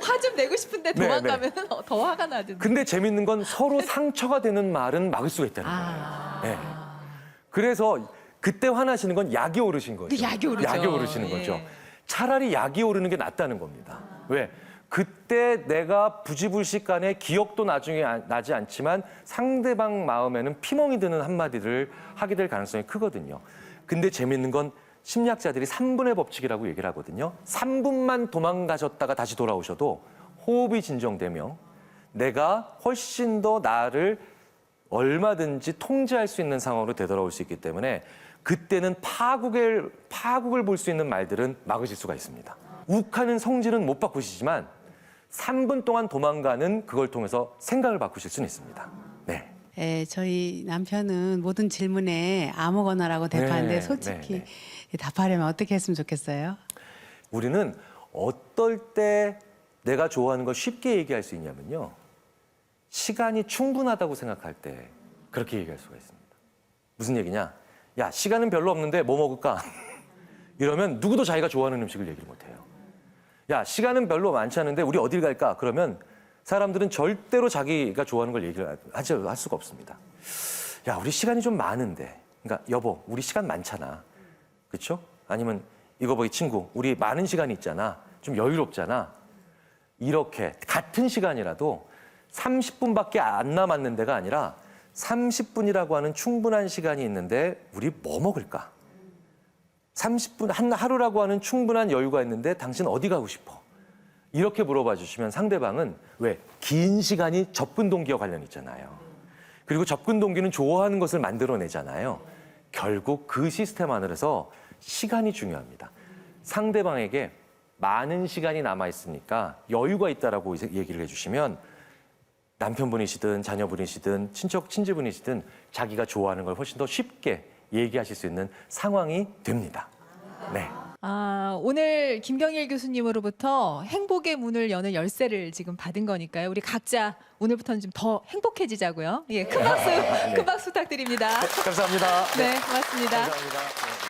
화 좀 내고 싶은데 도망가면 더 화가 나던데.
근데 재밌는 건 서로 상처가 되는 말은 막을 수가 있다는 거예요. 네. 그래서 그때 화나시는 건 약이 오르신 거죠.
약이 오르죠.
약이 오르시는 거죠. 차라리 약이 오르는 게 낫다는 겁니다. 왜? 그때 내가 부지불식간에 기억도 나중에 나지 않지만 상대방 마음에는 피멍이 드는 한마디를 하게 될 가능성이 크거든요. 근데 재밌는 건 심리학자들이 3분의 법칙이라고 얘기를 하거든요. 3분만 도망가셨다가 다시 돌아오셔도 호흡이 진정되며 내가 훨씬 더 나를 얼마든지 통제할 수 있는 상황으로 되돌아올 수 있기 때문에 그때는 파국을 볼 수 있는 말들은 막으실 수가 있습니다. 욱하는 성질은 못 바꾸시지만 3분 동안 도망가는 그걸 통해서 생각을 바꾸실 수는 있습니다. 네.
네, 저희 남편은 모든 질문에 아무거나라고 대답하는데
네,
솔직히 답하려면 어떻게 했으면 좋겠어요?
우리는 어떨 때 내가 좋아하는 걸 쉽게 얘기할 수 있냐면요. 시간이 충분하다고 생각할 때 그렇게 얘기할 수가 있습니다. 무슨 얘기냐? 야, 시간은 별로 없는데 뭐 먹을까? 이러면 누구도 자기가 좋아하는 음식을 얘기를 못해요. 야, 시간은 별로 많지 않은데 우리 어딜 갈까? 그러면 사람들은 절대로 자기가 좋아하는 걸 얘기를 할 수가 없습니다. 야, 우리 시간이 좀 많은데 그러니까 여보, 우리 시간 많잖아. 그렇죠? 아니면 이거 봐, 이 친구, 우리 많은 시간이 있잖아. 좀 여유롭잖아. 이렇게 같은 시간이라도 30분밖에 안 남았는 데가 아니라 30분이라고 하는 충분한 시간이 있는데 우리 뭐 먹을까? 30분, 한 하루라고 하는 충분한 여유가 있는데 당신 어디 가고 싶어? 이렇게 물어봐 주시면 상대방은 왜? 긴 시간이 접근 동기와 관련 있잖아요. 그리고 접근 동기는 좋아하는 것을 만들어내잖아요. 결국 그 시스템 안에서 시간이 중요합니다. 상대방에게 많은 시간이 남아있으니까 여유가 있다라고 얘기를 해주시면 남편분이시든 자녀분이시든 친지분이시든 자기가 좋아하는 걸 훨씬 더 쉽게 얘기하실 수 있는 상황이 됩니다. 네.
아, 오늘 김경일 교수님으로부터 행복의 문을 여는 열쇠를 지금 받은 거니까요. 우리 각자 오늘부터는 좀 더 행복해지자고요. 예, 큰 박수 부탁드립니다.
감사합니다.
네, 고맙습니다.
감사합니다.